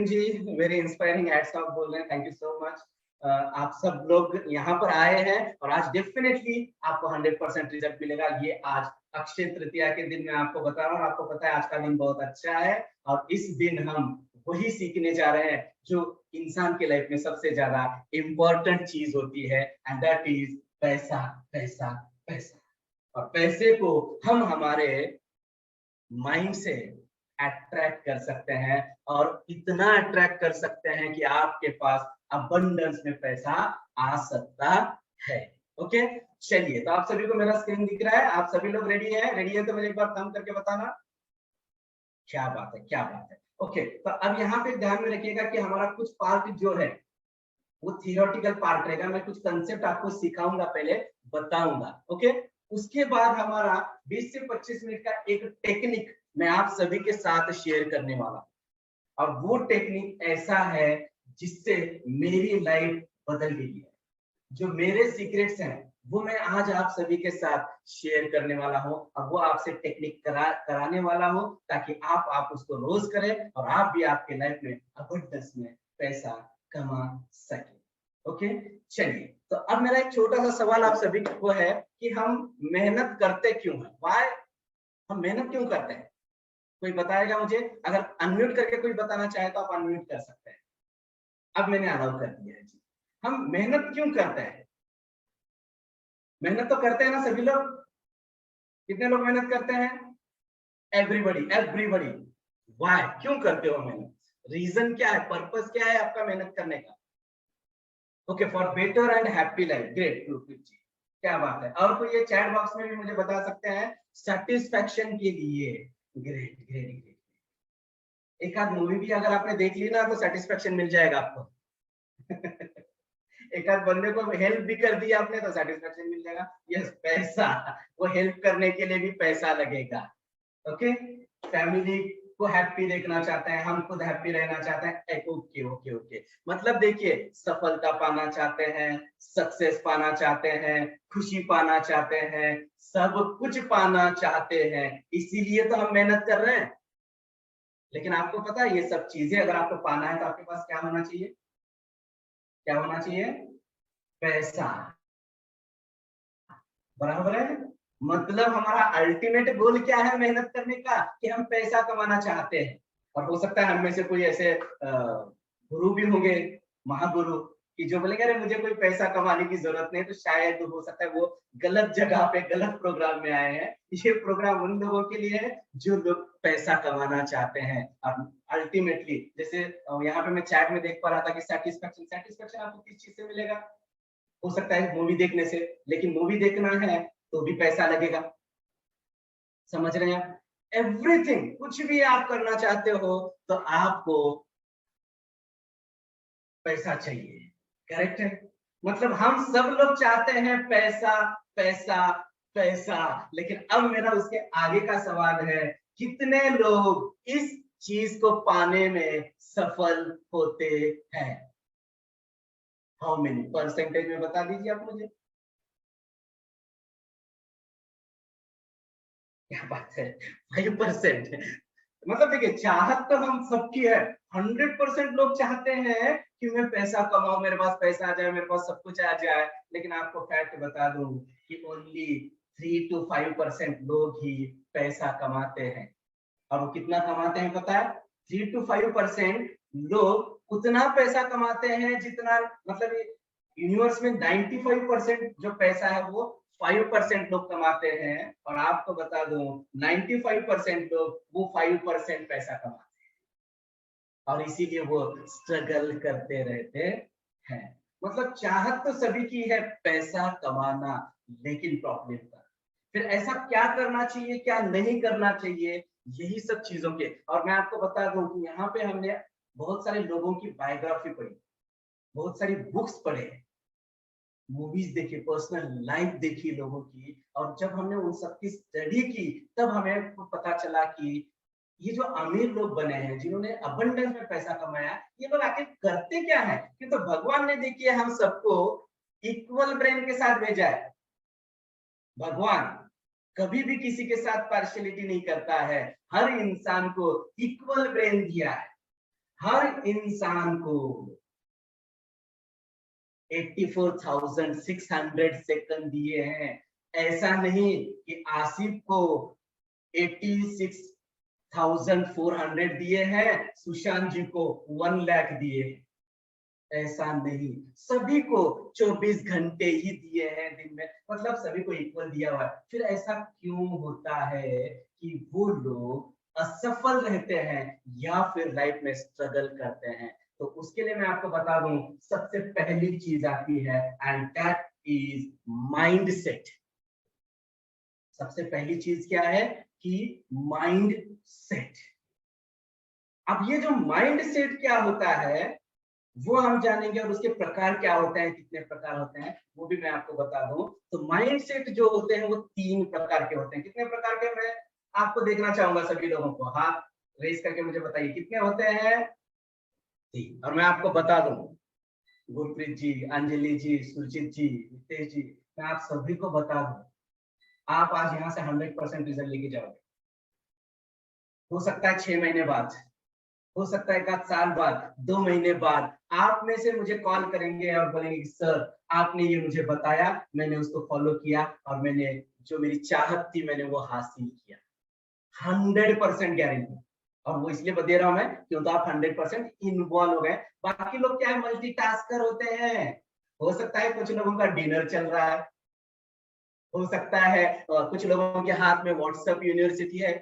जी very inspiring hats off बोल रहे हैं, थैंक यू सो मच। आप सब लोग यहाँ पर आए हैं और आज डेफिनेटली आपको 100% रिजल्ट मिलेगा। ये आज अक्षय तृतीया के दिन मैं आपको बता रहा हूँ, आपको पता है आज का दिन बहुत अच्छा है और इस दिन हम वही सीखने जा रहे हैं जो इंसान के लाइफ में सबसे ज्यादा इम्पोर्टेंट चीज होती है, एंड दैट इज पैसा पैसा पैसा। और पैसे को हम हमारे माइंड से अट्रैक्ट कर सकते हैं और इतना अट्रैक्ट कर सकते हैं कि आपके पास अबंडेंस में पैसा आ सकता है। ओके, चलिए तो आप सभी को मेरा स्क्रीन दिख रहा है, आप सभी लोग रेडी हैं? रेडी है तो मुझे एक बार थंब करके बताना। क्या बात है, क्या बात है। ओके, तो अब यहाँ पे ध्यान में रखिएगा कि हमारा कुछ पार्ट जो है वो थियोरेटिकल पार्ट रहेगा। मैं कुछ कंसेप्ट आपको सिखाऊंगा, पहले बताऊंगा। ओके, उसके बाद हमारा 20 से 25 मिनट का एक टेक्निक मैं आप सभी के साथ शेयर करने वाला हूं और वो टेक्निक ऐसा है जिससे मेरी लाइफ बदल गई है। जो मेरे सीक्रेट्स हैं वो मैं आज आप सभी के साथ शेयर करने वाला हूं और वो आपसे टेक्निक कराने वाला हूं ताकि आप उसको रोज करें और आप भी आपके लाइफ में अबंडेंस में पैसा कमा सके। ओके, चलिए तो अब मेरा एक छोटा सा सवाल आप सभी को है कि हम मेहनत करते क्यों हैं? व्हाई हम मेहनत क्यों करते हैं? कोई बताएगा मुझे? अगर अनम्यूट करके कोई बताना चाहे तो आप अनम्यूट कर सकते हैं। अब मैंने अलाउ कर दिया है जी। हम मेहनत क्यों करते हैं? मेहनत तो करते हैं ना सभी लोग? कितने लोग मेहनत करते हैं? Everybody, everybody. व्हाई, क्यों करते हो मेहनत? रीजन क्या है, पर्पस क्या है आपका मेहनत करने का? Okay, for better and happy life. Great, good जी, क्या बात है। और कोई ये चैट बॉक्स में भी मुझे बता सकते हैं? सेटिस्फैक्शन के लिए। Great great great. एक आध मूवी भी अगर आपने देख ली ना तो सेटिस्फैक्शन मिल जाएगा आपको। एक आध बंदे को हेल्प भी कर दी आपने तो सेटिस्फैक्शन मिल जाएगा। यस, पैसा, वो हेल्प करने के लिए भी पैसा लगेगा। ओके, फैमिली को हैप्पी देखना चाहते हैं, हम खुद हैप्पी रहना चाहते हैं। ओके ओके ओके, मतलब देखिए, सफलता पाना चाहते हैं, सक्सेस पाना चाहते हैं, खुशी पाना चाहते हैं, सब कुछ पाना चाहते हैं, इसीलिए तो हम मेहनत कर रहे हैं। लेकिन आपको पता है ये सब चीजें अगर आपको पाना है तो आपके पास क्या होना चाहिए? क्या होना चाहिए? पैसा। बराबर है। मतलब हमारा अल्टीमेट गोल क्या है मेहनत करने का? कि हम पैसा कमाना चाहते हैं। और हो सकता है हम में से कोई ऐसे गुरु भी होंगे, महागुरु, कि जो बोलेंगे अरे मुझे कोई पैसा कमाने की जरूरत नहीं, तो शायद हो सकता है वो गलत जगह पे गलत प्रोग्राम में आए हैं। ये प्रोग्राम उन लोगों के लिए है जो लोग पैसा कमाना चाहते हैं। और अल्टीमेटली जैसे यहाँ पे मैं चैट में देख पा रहा था कि सेटिस्फेक्शन, सेटिस्फेक्शन आपको किस चीज से मिलेगा? हो सकता है मूवी देखने से, लेकिन मूवी देखना है तो भी पैसा लगेगा। समझ रहे हैं आप? एवरीथिंग, कुछ भी आप करना चाहते हो तो आपको पैसा चाहिए। करेक्ट है? मतलब हम सब लोग चाहते हैं पैसा पैसा पैसा। लेकिन अब मेरा उसके आगे का सवाल है, कितने लोग इस चीज को पाने में सफल होते हैं? हाउ मेनी परसेंटेज में बता दीजिए आप मुझे। क्या बात है, 5%। मतलब देखिए, चाहत तो हम सबकी है। 100% लोग चाहते हैं कि मैं पैसा कमाऊं, मेरे पास पैसा आ जाए, मेरे पास सब कुछ आ जाए। लेकिन आपको फैक्ट बता दूं कि ओनली 3 to 5% लोग ही पैसा कमाते हैं। और वो कितना कमाते हैं पता है? 3 to 5% लोग उतना पैसा कमाते हैं जितना, मतलब यूनिवर्स में 95% जो पैसा है वो 5% लोग कमाते हैं। और आपको बता दूं 95% लोग वो 5% पैसा कमाते हैं और इसीलिए वो स्ट्रगल करते रहते हैं। मतलब चाहत तो सभी की है पैसा कमाना, लेकिन प्रॉब्लम का फिर ऐसा क्या करना चाहिए, क्या नहीं करना चाहिए, यही सब चीजों के। और मैं आपको बता दूं कि यहाँ पे हमने बहुत सारे लोगों की बायोग्राफी पढ़ी, बहुत सारी बुक्स पढ़े, मूवीज देखी, पर्सनल लाइफ देखी लोगों की। और जब हमने उन सब की स्टडी की तब हमें पता चला कि ये जो अमीर लोग बने हैं, जिन्होंने अबंडेंस में पैसा कमाया, ये लोग आखिर करते क्या है? कि तो भगवान ने देखिए हम सबको इक्वल ब्रेन के साथ भेजा है। भगवान कभी भी किसी के साथ पार्शियलिटी नहीं करता है, हर इंसान को इक्वल ब्रेन दिया है। हर इंसान को 84,600 सेकंड दिए हैं। ऐसा नहीं कि आसिफ को 86,400 दिए हैं, सुशांत जी को 1 लाख दिए। ऐसा नहीं, सभी को 24 घंटे ही दिए हैं दिन में, मतलब सभी को इक्वल दिया हुआ है। फिर ऐसा क्यों होता है कि वो लोग असफल रहते हैं या फिर लाइफ में स्ट्रगल करते हैं? तो उसके लिए मैं आपको बता दूं, सबसे पहली चीज आती है and that is mind set. सबसे पहली चीज क्या है कि माइंड सेट। अब ये जो माइंड सेट क्या होता है वो हम जानेंगे, और उसके प्रकार क्या होते हैं, कितने प्रकार होते हैं वो भी मैं आपको बता दूं। तो माइंड सेट जो होते हैं वो 3 प्रकार के होते हैं। कितने प्रकार के, मैं आपको देखना चाहूंगा सभी लोगों को, हाथ रेस करके मुझे बताइए कितने होते हैं। 3। और मैं आपको बता दूं, गुरप्रीत जी, अंजलि जी, सुरजीत जी, नितेश जी, मैं आप सभी को बता दूं, आप आज यहाँ से 100% रिजल्ट लेके जाओगे। हो सकता है 6 महीने बाद, हो सकता है 1 साल बाद, 2 महीने बाद आप में से मुझे कॉल करेंगे और बोलेंगे कि सर आपने ये मुझे बताया, मैंने उसको फॉलो किया और मैंने जो मेरी चाहत थी मैंने वो हासिल किया। 100% गारंटी। और वो इसलिए दे रहा हूं मैं क्यों, तो आप 100% इन्वॉल्व हो गए। बाकी लोग क्या है, मल्टीटास्कर होते हैं। हो सकता है कुछ लोगों का डिनर चल रहा है, हो सकता है कुछ लोगों के हाथ में व्हाट्सएप यूनिवर्सिटी है,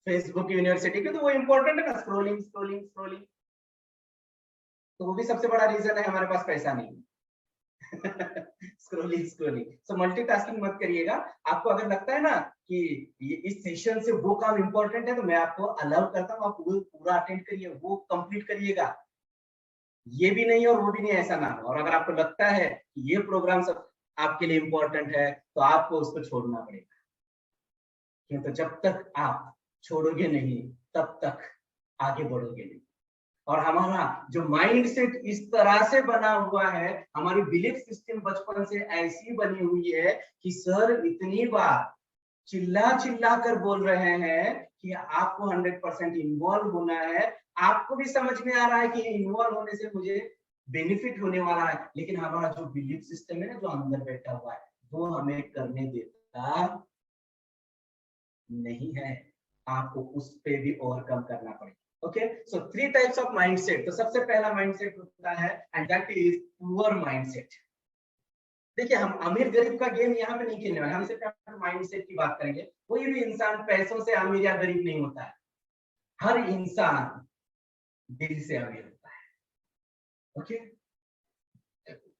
फेसबुक यूनिवर्सिटी की, तो वो इंपॉर्टेंट है ना, स्क्रोलिंग स्क्रोलिंग स्क्रोलिंग। तो वो भी सबसे बड़ा रीजन है हमारे पास पैसा नहीं। स्क्रोलिंग स्क्रोलिंग, सो मल्टीटास्किंग मत करिएगा। आपको अगर लगता है ना कि ये इस सेशन से वो काम इंपॉर्टेंट है तो मैं आपको अलाउ करता हूँ, आप वो पूरा अटेंड करिए, वो कंप्लीट करिएगा। ये भी नहीं और वो भी नहीं, ऐसा ना हो। और अगर आपको लगता है कि ये प्रोग्राम सब आपके लिए इंपॉर्टेंट है तो आपको उसको छोड़ना पड़ेगा, क्योंकि तो जब तक आप छोड़ोगे नहीं तब तक आगे बढ़ोगे नहीं। और हमारा जो माइंड सेट इस तरह से बना हुआ है, हमारी बिलीफ सिस्टम बचपन से ऐसी बनी हुई है कि सर इतनी बार चिल्ला चिल्ला कर बोल रहे हैं कि आपको 100% इन्वॉल्व होना है। आपको भी समझ में आ रहा है कि इन्वॉल्व होने से मुझे बेनिफिट होने वाला है, लेकिन हमारा जो बिलीफ सिस्टम है ना, जो अंदर बैठा हुआ है, वो हमें करने देता नहीं है। आपको उस पे भी ओवरकम करना पड़ेगा। Okay, so 3 types of mindset. तो सबसे पहला माइंडसेट होता है and that is poor mindset. देखिए, हम अमीर गरीब का गेम यहाँ पे नहीं खेलने वाले, हम सिर्फ माइंडसेट की बात करेंगे। कोई भी इंसान पैसों से अमीर या गरीब नहीं होता है, हर इंसान दिल से अमीर होता है। ओके,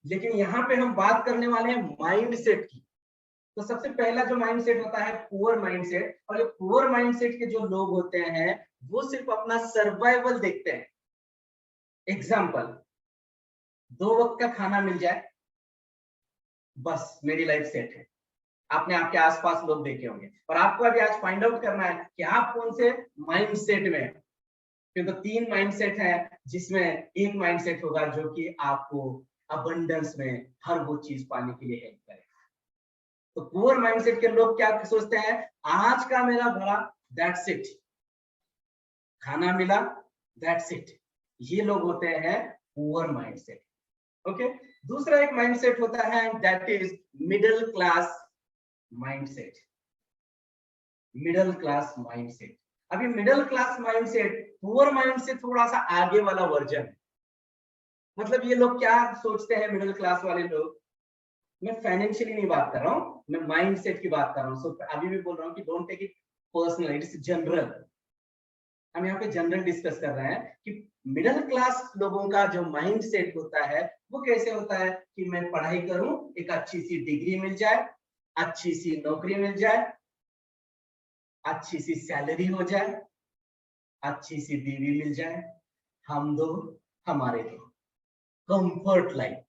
लेकिन यहाँ पे हम बात करने वाले हैं माइंडसेट की। तो सबसे पहला जो माइंडसेट होता है पुअर माइंडसेट, और जो पुअर माइंडसेट के जो लोग होते हैं वो सिर्फ अपना सर्वाइवल देखते हैं। एग्जाम्पल, 2 वक्त का खाना मिल जाए, बस मेरी लाइफ सेट है। आपने आपके आसपास लोग देखे होंगे, और आपको अभी आज फाइंड आउट करना है कि आप कौन से माइंडसेट में हैं। क्योंकि 3 माइंडसेट है, जिसमें एक माइंडसेट होगा जो कि आपको अबंडेंस में हर वो चीज पाने के लिए हेल्प करेगा। तो पुअर माइंडसेट के लोग क्या सोचते हैं, आज का मेरा भरा, दैट्स इट, खाना मिला, दैट्स इट। ये लोग होते हैं पुअर माइंडसेट। ओके, दूसरा एक माइंडसेट होता है that is middle class mindset. Middle class mindset, अभी middle class mindset poor mind से थोड़ा सा आगे वाला वर्जन है। मतलब ये लोग क्या सोचते हैं, मिडिल क्लास वाले लोग, मैं फाइनेंशियली नहीं बात कर रहा हूँ, मैं माइंडसेट की बात कर रहा हूँ। सो अभी भी बोल रहा हूँ कि don't take it personal, it's general. हम यहाँ पे जनरल डिस्कस कर रहे हैं कि मिडिल क्लास लोगों का जो माइंड सेट होता है वो कैसे होता है कि मैं पढ़ाई करूं, एक अच्छी सी डिग्री मिल जाए, अच्छी सी नौकरी मिल जाए, अच्छी सी सैलरी हो जाए, अच्छी सी बीवी मिल जाए, हम दो हमारे दो, कंफर्ट लाइफ।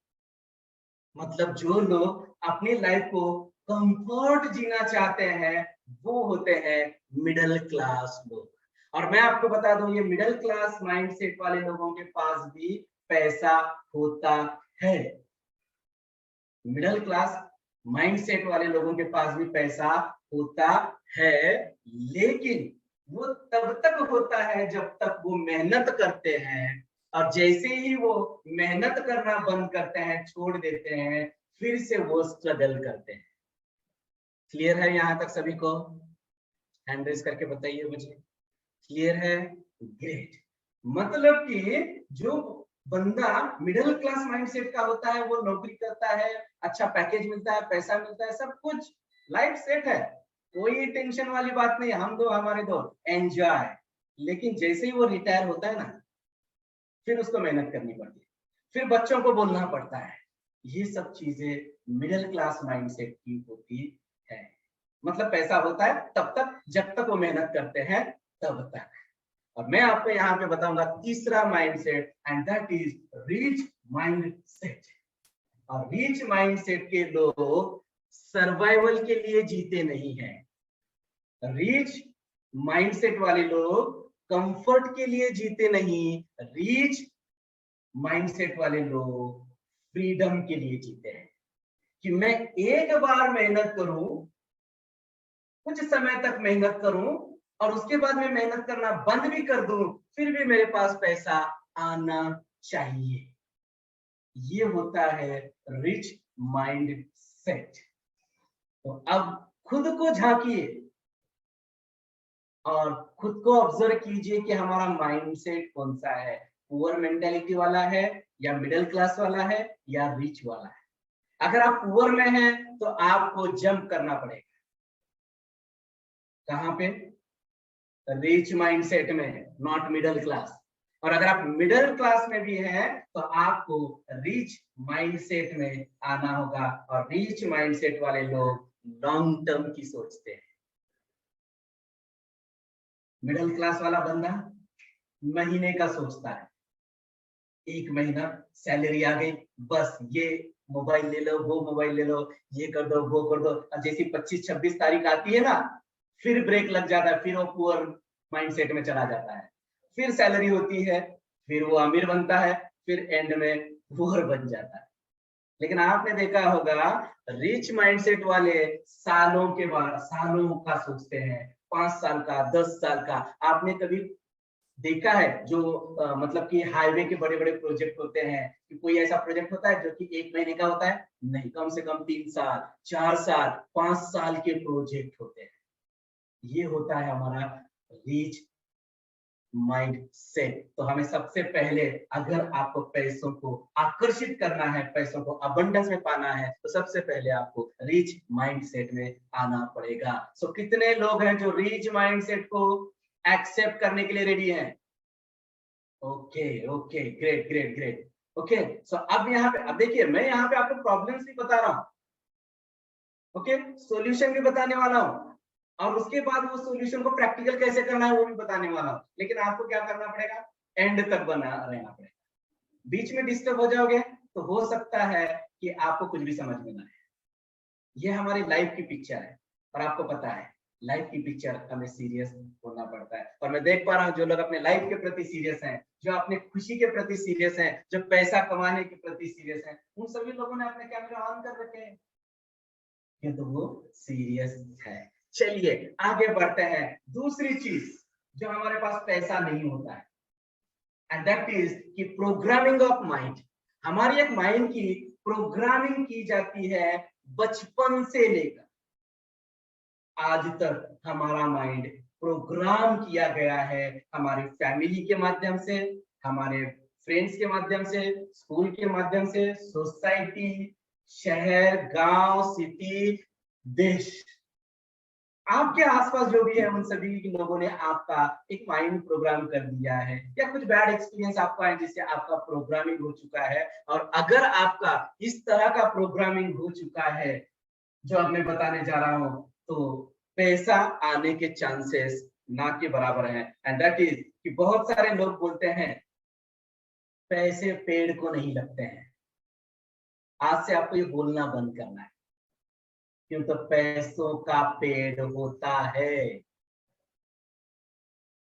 मतलब जो लोग अपनी लाइफ को कंफर्ट जीना चाहते हैं वो होते हैं मिडिल क्लास लोग। और मैं आपको बता दूं, ये मिडिल क्लास माइंडसेट वाले लोगों के पास भी पैसा होता है। मिडिल क्लास माइंडसेट वाले लोगों के पास भी पैसा होता है, लेकिन वो तब तक होता है जब तक वो मेहनत करते हैं, और जैसे ही वो मेहनत करना बंद करते हैं, छोड़ देते हैं, फिर से वो स्ट्रगल करते हैं। क्लियर है यहाँ तक सभी को? हैंड रेज करके बताइए मुझे। क्लियर है? ग्रेट। मतलब कि जो बंदा मिडिल क्लास माइंडसेट का होता है, वो नौकरी करता है, अच्छा पैकेज मिलता है, पैसा मिलता है, सब कुछ लाइफ सेट है, कोई टेंशन वाली बात नहीं, हम दो हमारे दो, एंजॉय। लेकिन जैसे ही वो रिटायर होता है ना, फिर उसको मेहनत करनी पड़ती है, फिर बच्चों को बोलना पड़ता है। ये सब चीजें मिडिल क्लास माइंडसेट की होती है। मतलब पैसा होता है तब तक जब तक वो मेहनत करते हैं, तब तक। और मैं आपको यहाँ पे बताऊंगा तीसरा mindset, and that is rich mindset. और रिच माइंडसेट के लोग सर्वाइवल के लिए जीते नहीं हैं। रिच माइंडसेट वाले लोग कंफर्ट के लिए जीते नहीं, रिच माइंडसेट वाले लोग फ्रीडम के लिए जीते हैं। कि मैं एक बार मेहनत करूं, कुछ समय तक मेहनत करूं, और उसके बाद मैं मेहनत करना बंद भी कर दूं, फिर भी मेरे पास पैसा आना चाहिए। ये होता है रिच माइंड सेट। तो अब खुद को झांकिए और खुद को ऑब्जर्व कीजिए कि हमारा माइंडसेट कौन सा है, पुअर मेंटेलिटी वाला है, या मिडिल क्लास वाला है, या रिच वाला है। अगर आप पुअर में हैं तो आपको जंप करना पड़ेगा। कहां पे? रिच माइंडसेट में, नॉट मिडिल क्लास। और अगर आप मिडिल क्लास में भी हैं तो आपको रिच माइंडसेट में आना होगा। और रिच माइंडसेट वाले लोग लॉन्ग टर्म की सोचते हैं। मिडिल क्लास वाला बंदा महीने का सोचता है, एक महीना सैलरी आ गई, बस ये मोबाइल ले लो, वो मोबाइल ले लो, ये कर दो, वो कर दो। और जैसी 25-26 तारीख आती है ना, फिर ब्रेक लग जाता है, फिर वो पुअर माइंडसेट में चला जाता है। फिर सैलरी होती है, फिर वो अमीर बनता है, फिर एंड में पुअर बन जाता है। लेकिन आपने देखा होगा रिच माइंडसेट वाले सालों के बाद सालों का सोचते हैं, 5 साल का, 10 साल का। आपने कभी देखा है जो मतलब कि हाईवे के बड़े बड़े प्रोजेक्ट होते हैं, कि कोई ऐसा प्रोजेक्ट होता है जो कि 1 महीने का होता है? नहीं, कम से कम 3 साल, 4 साल, 5 साल के प्रोजेक्ट होते हैं। ये होता है हमारा रीच माइंड सेट। तो हमें सबसे पहले, अगर आपको पैसों को आकर्षित करना है, पैसों को अबंडेंस में पाना है, तो सबसे पहले आपको रीच माइंड सेट में आना पड़ेगा। सो कितने लोग हैं जो रीच माइंड सेट को एक्सेप्ट करने के लिए रेडी हैं? Okay okay, great great great. Okay, so अब यहाँ पे, अब देखिए मैं यहाँ पे आपको प्रॉब्लम्स भी बता रहा हूँ, ओके, सॉल्यूशन भी बताने वाला हूँ, और उसके बाद वो सॉल्यूशन को प्रैक्टिकल कैसे करना है वो भी बताने वाला हूँ। लेकिन आपको क्या करना पड़ेगा? एंड तक बना रहना पड़ेगा। बीच में डिस्टर्ब हो जाओगे तो हो सकता है कि आपको कुछ भी समझ में ना आए। ये हमारी लाइफ की पिक्चर है, और आपको पता है लाइफ की पिक्चर हमें सीरियस होना पड़ता है। और मैं देख पा रहा हूँ जो लोग अपने लाइफ के प्रति सीरियस हैं, जो अपने खुशी के प्रति सीरियस हैं, जो पैसा कमाने के प्रति सीरियस हैं, उन सभी लोगों ने अपने कैमरा ऑन कर रखे हैं, ये तो वो सीरियस है। चलिए आगे बढ़ते हैं। दूसरी चीज जो हमारे पास पैसा नहीं होता है, एंड दैट इज कि प्रोग्रामिंग ऑफ माइंड। हमारी एक माइंड की प्रोग्रामिंग की जाती है बचपन से लेकर आज तक। हमारा माइंड प्रोग्राम किया गया है हमारी फैमिली के माध्यम से, हमारे फ्रेंड्स के माध्यम से, स्कूल के माध्यम से, सोसाइटी, शहर, गांव, सिटी, देश, आपके आसपास जो भी है उन सभी लोगों ने आपका एक माइंड प्रोग्राम कर दिया है, या कुछ बैड एक्सपीरियंस आपका है जिससे आपका प्रोग्रामिंग हो चुका है। और अगर आपका इस तरह का प्रोग्रामिंग हो चुका है जो अब मैं बताने जा रहा हूं, तो पैसा आने के चांसेस ना के बराबर है। एंड दैट इज कि बहुत सारे लोग बोलते हैं पैसे पेड़ को नहीं लगते हैं। आज से आपको ये बोलना बंद करना है, क्यों? तो पैसों का पेड़ होता है।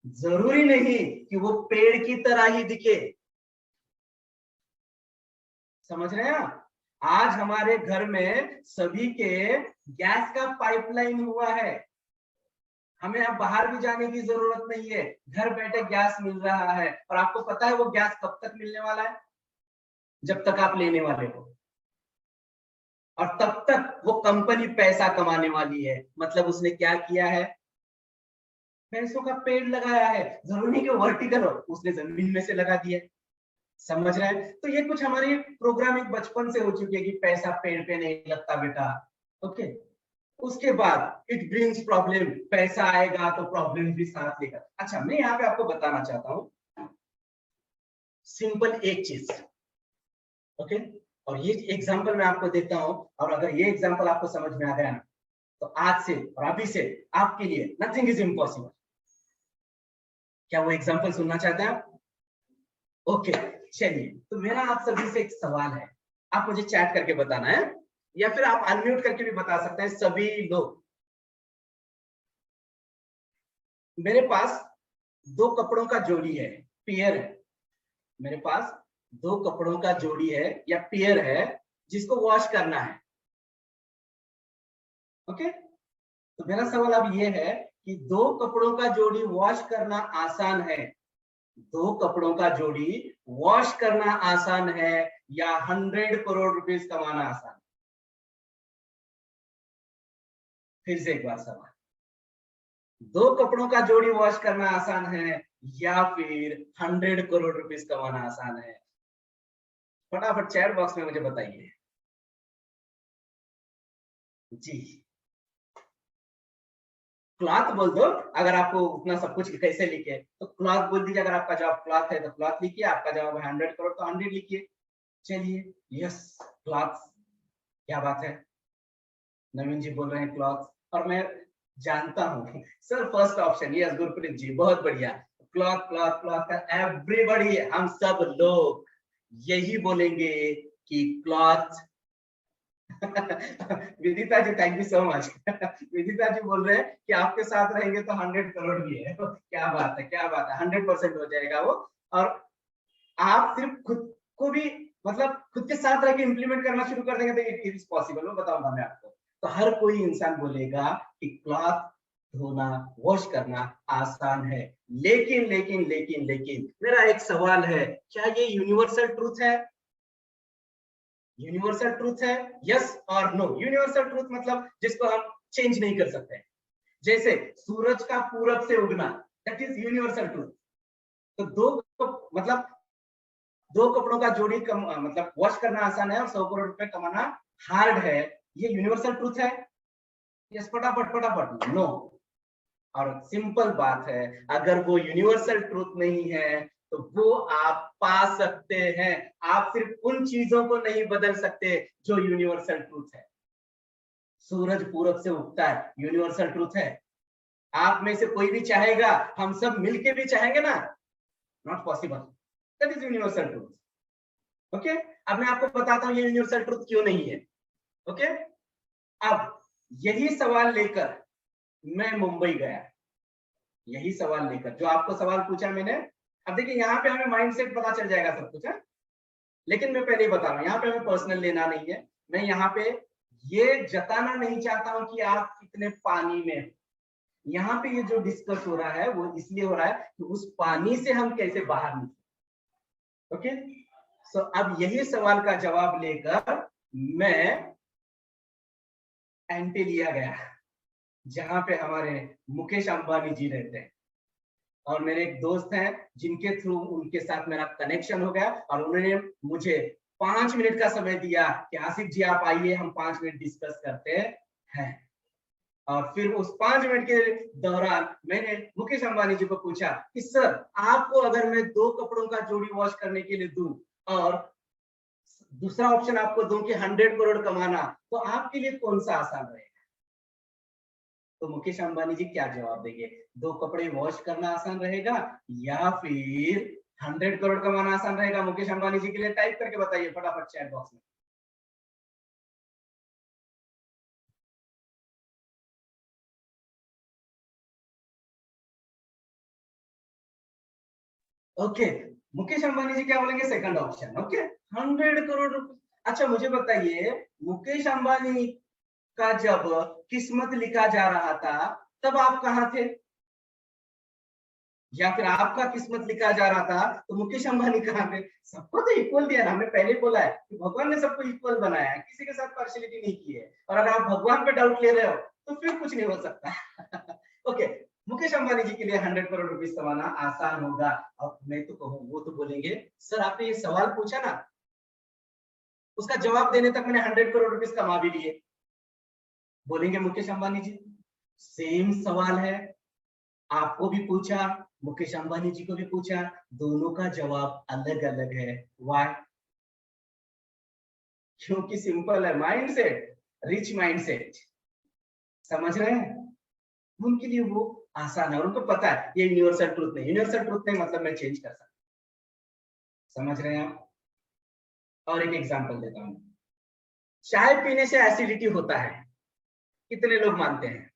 जरूरी नहीं कि वो पेड़ की तरह ही दिखे। समझ रहे हैं आप? आज हमारे घर में सभी के गैस का पाइपलाइन हुआ है, हमें अब बाहर भी जाने की जरूरत नहीं है, घर बैठे गैस मिल रहा है। और आपको पता है वो गैस कब तक मिलने वाला है? जब तक आप लेने वाले हो, और तब तक वो कंपनी पैसा कमाने वाली है। मतलब उसने क्या किया है? पैसों का पेड़ लगाया है। जरूरी नहीं कि वर्टिकल हो, उसने जमीन में से लगा दिया। समझ रहे हैं? तो ये कुछ हमारी प्रोग्रामिंग बचपन से हो चुकी है कि पैसा पेड़ पे नहीं लगता बेटा। ओके, उसके बाद इट ब्रिंग्स प्रॉब्लम, पैसा आएगा तो प्रॉब्लम भी साथ लेकर। अच्छा, मैं यहाँ पे आपको बताना चाहता हूँ सिंपल एक चीज। ओके, और ये एग्जांपल मैं आपको देता हूँ, और अगर ये एग्जांपल आपको समझ में आ गया ना, तो आज से और अभी से आपके लिए नथिंग इज इम्पॉसिबल। क्या वो एग्जांपल सुनना चाहते हैं आप? ओके, चलिए। तो मेरा आप सभी से एक सवाल है, आप मुझे चैट करके बताना है, या फिर आप अनम्यूट करके भी बता सकते हैं सभी लोग। मेरे पास दो कपड़ों का जोड़ी है, पेयर है। मेरे पास दो कपड़ों का जोड़ी है या पेयर है, जिसको वॉश करना है। ओके, तो मेरा सवाल अब ये है कि दो कपड़ों का जोड़ी वॉश करना आसान है, दो कपड़ों का जोड़ी वॉश करना आसान है, या 100 करोड़ रुपीस कमाना आसान? फिर से एक बार सवाल, दो कपड़ों का जोड़ी वॉश करना आसान है, या फिर 100 करोड़ रुपीस कमाना आसान है? फटाफट चैट बॉक्स में मुझे बताइए। जी, क्लॉथ बोल दो। अगर आपको उतना सब कुछ कैसे लिखे, तो क्लॉथ बोल दीजिए। अगर आपका जवाब क्लॉथ है तो क्लॉथ लिखिए, आपका जवाब है 100 करोड़ तो 100 लिखिए। चलिए, यस, क्लॉथ। क्या बात है, नवीन जी बोल रहे हैं क्लॉथ, और मैं जानता हूँ sir first option, yes Gurpreet ji, बहुत बढ़िया। क्लॉथ क्लॉथ क्लॉथ का एवरीबॉडी, हम सब लोग यही बोलेंगे कि cloth. Vidita ji, thank you so much. Vidita ji बोल रहे हैं कि आपके साथ रहेंगे तो 100 करोड़ भी है। क्या बात है, क्या बात है, 100% हो जाएगा वो। और आप सिर्फ खुद को भी, मतलब खुद के साथ रह के इम्प्लीमेंट करना शुरू कर देंगे तो इट इज पॉसिबल। वो बताऊंगा मैं आपको। तो हर कोई इंसान बोलेगा कि क्लॉथ धोना, वॉश करना आसान है। लेकिन लेकिन लेकिन लेकिन मेरा एक सवाल है, क्या ये यूनिवर्सल ट्रूथ है? यूनिवर्सल ट्रूथ है, यस और नो? यूनिवर्सल ट्रूथ मतलब जिसको हम चेंज नहीं कर सकते, जैसे सूरज का पूरब से उगना, दैट इज यूनिवर्सल ट्रूथ। तो मतलब दो कपड़ों का जोड़ी कम, मतलब वॉश करना आसान है और 100 करोड़ रुपए कमाना हार्ड है, ये यूनिवर्सल ट्रूथ है? यस, फटाफट फटाफट नो। और सिंपल बात है, अगर वो यूनिवर्सल ट्रूथ नहीं है तो वो आप पा सकते हैं। आप सिर्फ उन चीजों को नहीं बदल सकते जो यूनिवर्सल ट्रूथ है। सूरज पूरब से उगता है, यूनिवर्सल ट्रूथ है। आप में से कोई भी चाहेगा, हम सब मिलके भी चाहेंगे ना, not possible. That is universal truth. Okay, अब मैं आपको बताता हूं ये यूनिवर्सल ट्रूथ क्यों नहीं है। ओके, अब यही सवाल लेकर मैं मुंबई गया, यही सवाल लेकर जो आपको सवाल पूछा मैंने। अब देखिए, यहाँ पे हमें माइंडसेट पता चल जाएगा सब कुछ है, लेकिन मैं पहले ही बता रहा हूँ, यहाँ पे हमें पर्सनल लेना नहीं है। मैं यहाँ पे ये जताना नहीं चाहता हूँ कि आप कितने पानी में हो। यहाँ पे ये जो डिस्कस हो रहा है वो इसलिए हो रहा है कि उस पानी से हम कैसे बाहर निकले। ओके, सो अब यही सवाल का जवाब लेकर मैं एंटीलिया गया, जहां पे हमारे मुकेश अंबानी जी रहते हैं। और मेरे एक दोस्त हैं जिनके थ्रू उनके साथ मेरा कनेक्शन हो गया, और उन्होंने मुझे 5 मिनट का समय दिया कि आसिफ जी आप आइए, हम 5 मिनट डिस्कस करते हैं। और फिर उस 5 मिनट के दौरान मैंने मुकेश अंबानी जी को पूछा कि सर, आपको अगर मैं दो कपड़ों का जोड़ी वॉश करने के लिए दूं, और दूसरा ऑप्शन आपको दूं कि 100 करोड़ कमाना, तो आपके लिए कौन सा आसान रहेगा? तो मुकेश अंबानी जी क्या जवाब देंगे? दो कपड़े वॉश करना आसान रहेगा, या फिर 100 करोड़ कमाना आसान रहेगा? मुकेश अंबानी जी के लिए टाइप करके बताइए फटाफट चैट बॉक्स में। ओके, मुकेश अंबानी जी क्या बोलेंगे? Second option. ओके, 100 करोड़ रुपए। अच्छा मुझे बताइए, मुकेश अंबानी का जब किस्मत लिखा जा रहा था, तब आप कहाँ थे? या फिर आपका किस्मत लिखा जा रहा था तो मुकेश अंबानी कहाँ थे? सबको तो इक्वल दिया ना, हमने पहले बोला है कि भगवान ने सबको इक्वल बनाया है, किसी के साथ पार्शियलिटी नहीं की है। और अगर आप भगवान पे डाउट ले रहे हो तो फिर कुछ नहीं हो सकता। ओके, मुकेश अंबानी जी के लिए 100 करोड़ रुपीस कमाना आसान होगा। अब मैं तो कहूँ, वो तो बोलेंगे सर आपने ये सवाल पूछा ना, उसका जवाब देने तक मैंने 100 करोड़ रुपीस कमा भी लिए। बोलेंगे मुकेश अंबानी जी सेम सवाल है, आपको भी पूछा, मुकेश अंबानी जी को भी पूछा, दोनों का जवाब अलग अलग है। व्हाई? क्योंकि सिंपल है, माइंडसेट, रिच माइंडसेट। समझ रहे हैं? उनके लिए वो आसान है और उनको पता है ये यूनिवर्सल ट्रूथ नहीं, यूनिवर्सल ट्रूथ नहीं मतलब मैं चेंज कर सकता। समझ रहे हैं आप? और एक एग्जांपल देता हूं, चाय पीने से एसिडिटी होता है, कितने लोग मानते हैं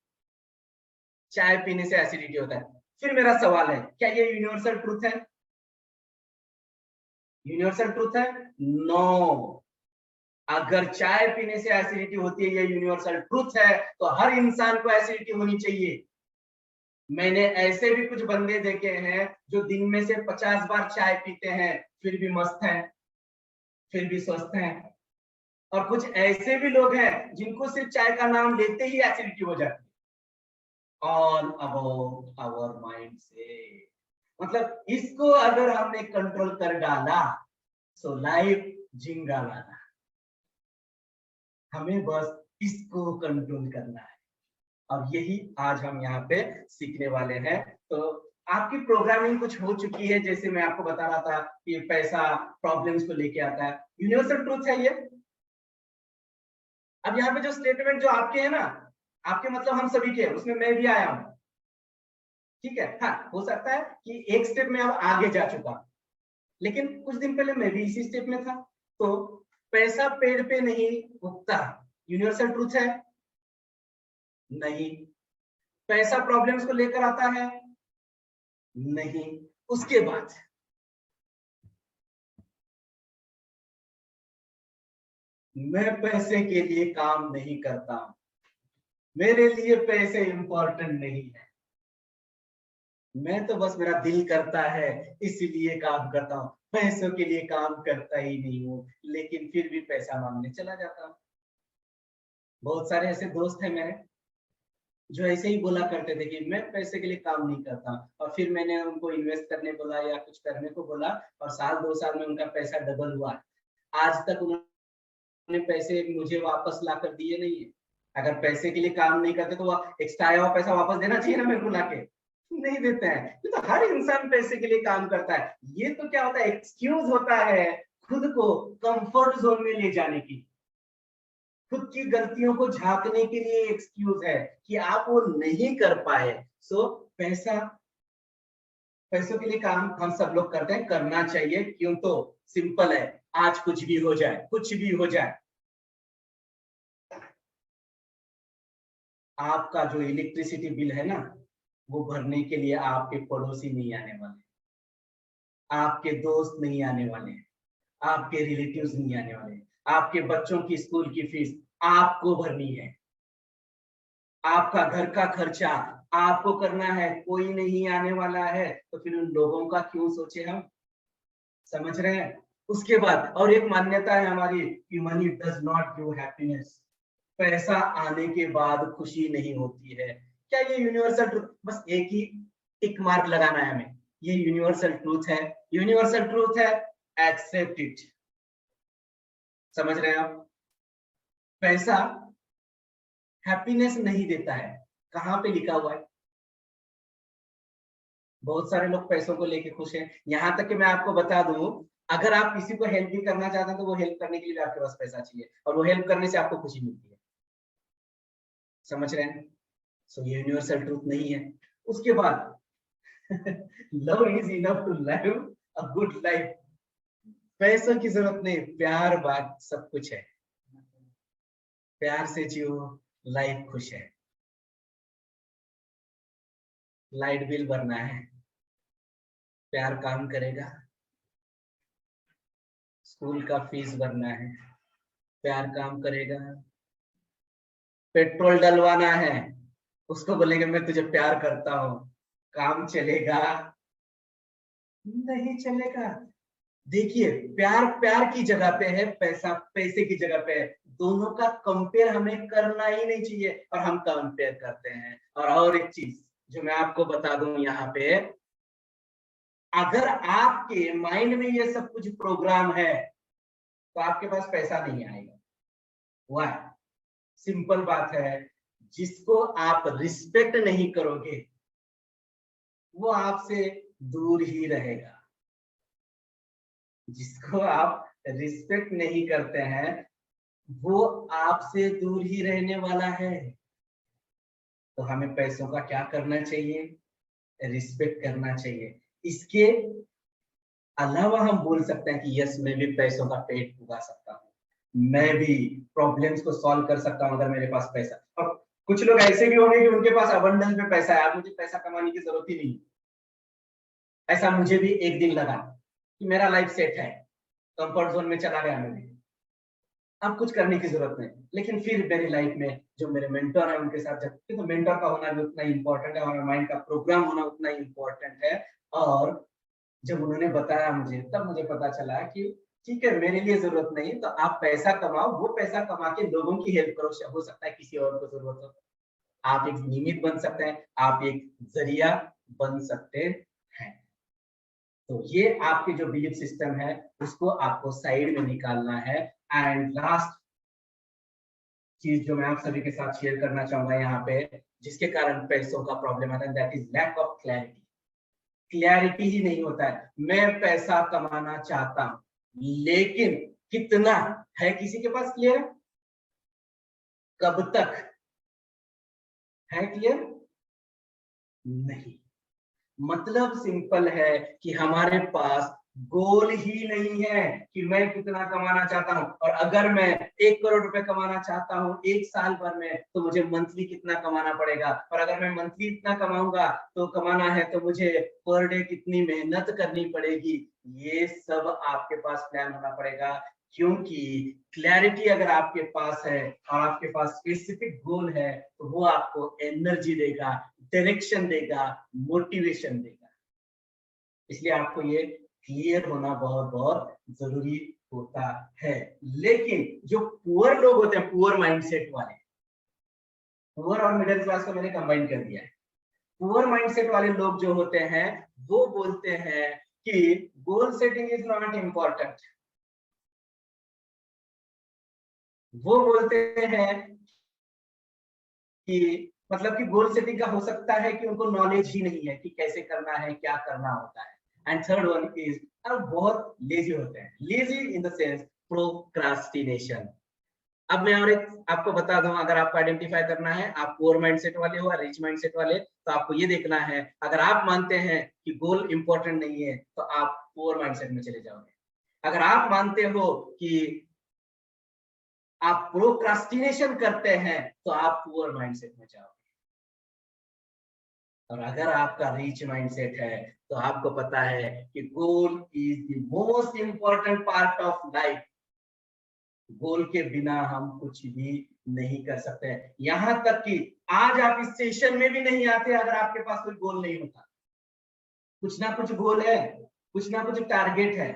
चाय पीने से एसिडिटी होता है? फिर मेरा सवाल है, क्या ये यूनिवर्सल ट्रूथ है? यूनिवर्सल ट्रूथ है? नो। अगर चाय पीने से एसिडिटी होती है, ये यूनिवर्सल ट्रूथ है, तो हर इंसान को एसिडिटी होनी चाहिए। मैंने ऐसे भी कुछ बंदे देखे हैं जो दिन में से 50 बार चाय पीते हैं, फिर भी मस्त हैं, फिर भी स्वस्थ हैं। और कुछ ऐसे भी लोग हैं जिनको सिर्फ चाय का नाम लेते ही एसिडिटी हो जाती है। ऑल अबाउट आवर माइंड से, मतलब इसको अगर हमने कंट्रोल कर डाला तो लाइफ जिंगा लाना। हमें बस इसको कंट्रोल करना है और यही आज हम यहाँ पे सीखने वाले हैं। तो आपकी प्रोग्रामिंग कुछ हो चुकी है, जैसे मैं आपको बता रहा था कि पैसा प्रॉब्लम्स को लेके आता है, यूनिवर्सल ट्रूथ है ये। अब यहाँ पे जो स्टेटमेंट जो आपके है ना, आपके मतलब हम सभी के, उसमें मैं भी आया हूँ, ठीक है। हाँ, हो सकता है कि एक स्टेप में अब आगे जा चुका, लेकिन कुछ दिन पहले मैं भी इसी स्टेप में था। तो पैसा पेड़ पे नहीं उगता, यूनिवर्सल ट्रूथ है? नहीं। पैसा प्रॉब्लम्स को लेकर आता है? नहीं। उसके बाद मैं पैसे के लिए काम नहीं करता, मेरे लिए पैसे इंपॉर्टेंट नहीं है, मैं तो बस मेरा दिल करता है इसीलिए काम करता हूँ, पैसों के लिए काम करता ही नहीं हूँ, लेकिन फिर भी पैसा मांगने चला जाता हूँ। बहुत सारे ऐसे दोस्त हैं मेरे जो ऐसे ही बोला करते थे कि मैं पैसे के लिए काम नहीं करता, और फिर मैंने उनको इन्वेस्ट करने बोला या कुछ करने को बोला, और साल 2 साल में उनका पैसा डबल हुआ। आज तक उन्होंने पैसे मुझे वापस ला कर दिए नहीं है। अगर पैसे के लिए काम नहीं करते तो एक्स्ट्रा आया हुआ पैसा वापस देना चाहिए ना मेरे को लाके, नहीं देते हैं। तो हर इंसान पैसे के लिए काम करता है। ये तो क्या होता है, एक्सक्यूज होता है खुद को कंफर्ट जोन में ले जाने की, खुद की गलतियों को झांकने के लिए एक्सक्यूज है कि आप वो नहीं कर पाए। सो पैसा, पैसों के लिए काम हम सब लोग करते हैं, करना चाहिए। क्यों? तो सिंपल है, आज कुछ भी हो जाए, कुछ भी हो जाए, आपका जो इलेक्ट्रिसिटी बिल है ना, वो भरने के लिए आपके पड़ोसी नहीं आने वाले, आपके दोस्त नहीं आने वाले, आपके रिलेटिव्स नहीं आने वाले, आपके बच्चों की स्कूल की फीस आपको भरनी है, आपका घर का खर्चा आपको करना है, कोई नहीं आने वाला है। तो फिर उन लोगों का क्यों सोचे हम? समझ रहे हैं? उसके बाद और एक मान्यता है हमारी कि money does not give happiness, पैसा आने के बाद खुशी नहीं होती है। क्या ये यूनिवर्सल ट्रूथ? बस एक ही टिक मार्क लगाना है हमें, ये यूनिवर्सल ट्रूथ है, यूनिवर्सल ट्रूथ है, एक्सेप्ट इट। समझ रहे हैं आप? पैसा हैप्पीनेस नहीं देता है, कहां पे लिखा हुआ है? बहुत सारे लोग पैसों को लेके खुश हैं, यहां तक कि मैं आपको बता दूं, अगर आप किसी को हेल्प भी करना चाहते हैं तो वो हेल्प करने के लिए आपके पास पैसा चाहिए, और वो हेल्प करने से आपको खुशी मिलती है। समझ रहे हैं? सो ये यूनिवर्सल ट्रूथ नहीं है। उसके बाद love is enough to live a good life, पैसों की जरूरत नहीं, प्यार बात सब कुछ है, प्यार से जियो, लाइफ खुश है। लाइट बिल भरना है, प्यार काम करेगा। स्कूल का फीस भरना है, प्यार काम करेगा। पेट्रोल डलवाना है, उसको बोलेंगे मैं तुझे प्यार करता हूँ, काम चलेगा? नहीं चलेगा। देखिए, प्यार प्यार की जगह पे है, पैसा पैसे की जगह पे है। दोनों का कंपेयर हमें करना ही नहीं चाहिए और हम कंपेयर करते हैं। और एक चीज जो मैं आपको बता दूं यहाँ पे, अगर आपके माइंड में ये सब कुछ प्रोग्राम है तो आपके पास पैसा नहीं आएगा। वाह, सिंपल बात है। जिसको आप रिस्पेक्ट नहीं करोगे वो आपसे दूर ही रहेगा। जिसको आप रिस्पेक्ट नहीं करते हैं वो आपसे दूर ही रहने वाला है। तो हमें पैसों का क्या करना चाहिए? रिस्पेक्ट करना चाहिए। इसके अलावा हम बोल सकते हैं कि यस, मैं भी पैसों का पेट पुगा सकता हूँ, मैं भी प्रॉब्लम्स को सॉल्व कर सकता हूँ अगर मेरे पास पैसा। और कुछ लोग ऐसे भी होंगे कि उनके पास अबंडेंस में पैसा है, मुझे पैसा कमाने की जरूरत ही नहीं। ऐसा मुझे भी एक दिन लगा कि मेरा लाइफ सेट है, कंफर्ट जोन में चला गया मैं, अब कुछ करने की जरूरत नहीं। लेकिन फिर मेरी लाइफ में जो मेरे मेंटर है उनके साथ जब, तो मेंटर का होना भी उतना ही इंपॉर्टेंट है, हमारे माइंड का प्रोग्राम होना उतना ही इंपॉर्टेंट है। और जब उन्होंने बताया मुझे, तब मुझे पता चला कि ठीक है, मेरे लिए जरूरत नहीं, तो आप पैसा कमाओ, वो पैसा कमा के लोगों की हेल्प करो, हो सकता है किसी और को जरूरत हो। आप एक निमित्त बन सकते हैं, आप एक जरिया बन सकते हैं। तो ये आपके जो बिलीफ सिस्टम है उसको आपको साइड में निकालना है। एंड लास्ट चीज जो मैं आप सभी के साथ शेयर करना चाहूंगा यहाँ पे, जिसके कारण पैसों का प्रॉब्लम आता है, that is lack of clarity. Clarity ही नहीं होता है। मैं पैसा कमाना चाहता हूं लेकिन कितना है किसी के पास क्लियर? कब तक है क्लियर? नहीं। मतलब सिंपल है कि हमारे पास गोल ही नहीं है कि मैं कितना कमाना चाहता हूं। और अगर मैं 1 करोड़ रुपए कमाना चाहता हूं एक साल भर में, तो मुझे मंथली कितना कमाना पड़ेगा। और अगर मैं मंथली इतना कमाऊंगा तो कमाना है तो मुझे पर डे कितनी मेहनत करनी पड़ेगी। ये सब आपके पास प्लान होना पड़ेगा। क्योंकि क्लैरिटी अगर आपके पास है और आपके पास स्पेसिफिक गोल है तो वो आपको एनर्जी देगा, डायरेक्शन देगा, मोटिवेशन देगा। इसलिए आपको ये क्लियर होना बहुत बहुत जरूरी होता है। लेकिन जो पुअर लोग होते हैं, पुअर माइंडसेट वाले, पुअर और मिडिल क्लास को मैंने कंबाइन कर दिया है। पुअर माइंडसेट वाले लोग जो होते हैं वो बोलते हैं कि goal setting is not important. वो बोलते हैं कि मतलब कि गोल सेटिंग का हो सकता है कि उनको नॉलेज ही नहीं है कि कैसे करना है, क्या करना होता है। एंड थर्ड वन इज बहुत लेजी होते हैं। Lazy in the sense procrastination. अब मैं और एक आपको बता दूं, अगर आपको आइडेंटिफाई करना है आप पुअर माइंडसेट वाले हो या रिच माइंडसेट वाले, तो आपको ये देखना है, अगर आप मानते हैं कि गोल इंपॉर्टेंट नहीं है तो आप पुअर माइंडसेट में चले जाओगे। अगर आप मानते हो कि आप प्रोक्रास्टिनेशन करते हैं तो आप पुअर माइंडसेट में जाओगे। और अगर आपका रीच माइंडसेट है तो आपको पता है कि goal is the most important part of life. Goal के बिना हम कुछ भी नहीं कर सकते। यहां तक कि आज आप इस सेशन में भी नहीं आते अगर आपके पास कोई गोल नहीं होता। कुछ ना कुछ गोल है, कुछ ना कुछ टारगेट है।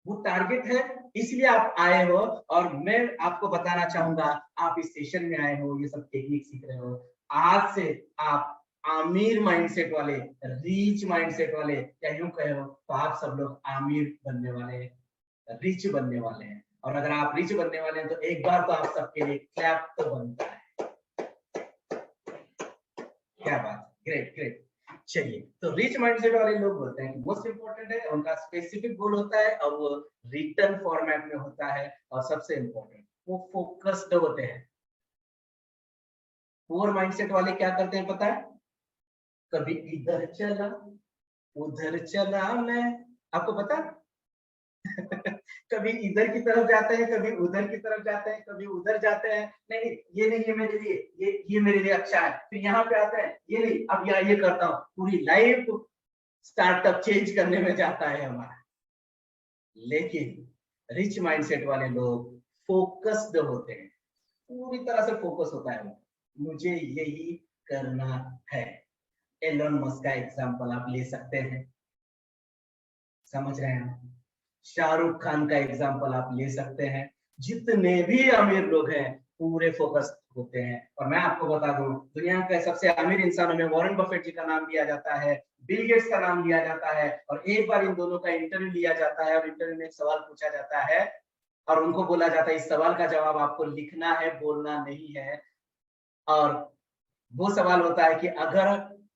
वो टारगेट है इसलिए आप आए हो। और मैं आपको बताना चाहूंगा, आप इस सेशन में आए हो, ये सब टेक्निक सीख रहे हो, आज से आप आमिर माइंडसेट वाले, रीच माइंडसेट वाले, या यूं कहे हो तो आप सब लोग आमिर बनने वाले, रिच बनने वाले हैं। और अगर आप रिच बनने वाले हैं तो एक बार तो आप सबके लिए क्लैप तो बनता है। क्या बात, ग्रेट ग्रेट। चलिए, तो रिच माइंडसेट वाले लोग बोलते हैं कि मोस्ट इंपॉर्टेंट है, उनका स्पेसिफिक गोल होता है और वो रिटर्न फॉर्मेट में होता है। और सबसे इंपॉर्टेंट, वो फोकस्ड होते हैं। पुअर माइंडसेट वाले क्या करते हैं पता है? कभी इधर चला, उधर चला मैं, आपको पता है? कभी इधर की तरफ जाते हैं, कभी उधर की तरफ जाते हैं, कभी उधर जाते हैं। नहीं, ये नहीं, ये मेरे लिए, ये मेरे लिए अच्छा है। फिर यहाँ पे आते हैं, ये नहीं, अब यहाँ ये करता हूँ। पूरी लाइफ स्टार्टअप चेंज करने में जाता है हमारा। लेकिन रिच माइंडसेट वाले लोग फोकस्ड होते हैं, पूरी तरह से फोकस होता है। मुझे यही करना है। एलन मस्क का एग्जांपल आप ले सकते हैं, समझ रहे हैं। शाहरुख खान का एग्जांपल आप ले सकते हैं। जितने भी अमीर लोग हैं पूरे फोकस होते हैं। और मैं आपको बता दूं, दुनिया के सबसे अमीर इंसानों में वॉरेन बफेट जी का नाम लिया जाता है, बिल गेट्स का नाम लिया जाता है। और एक बार इन दोनों का इंटरव्यू लिया जाता है और इंटरव्यू में एक सवाल पूछा जाता है और उनको बोला जाता है इस सवाल का जवाब आपको लिखना है, बोलना नहीं है। और वो सवाल होता है कि अगर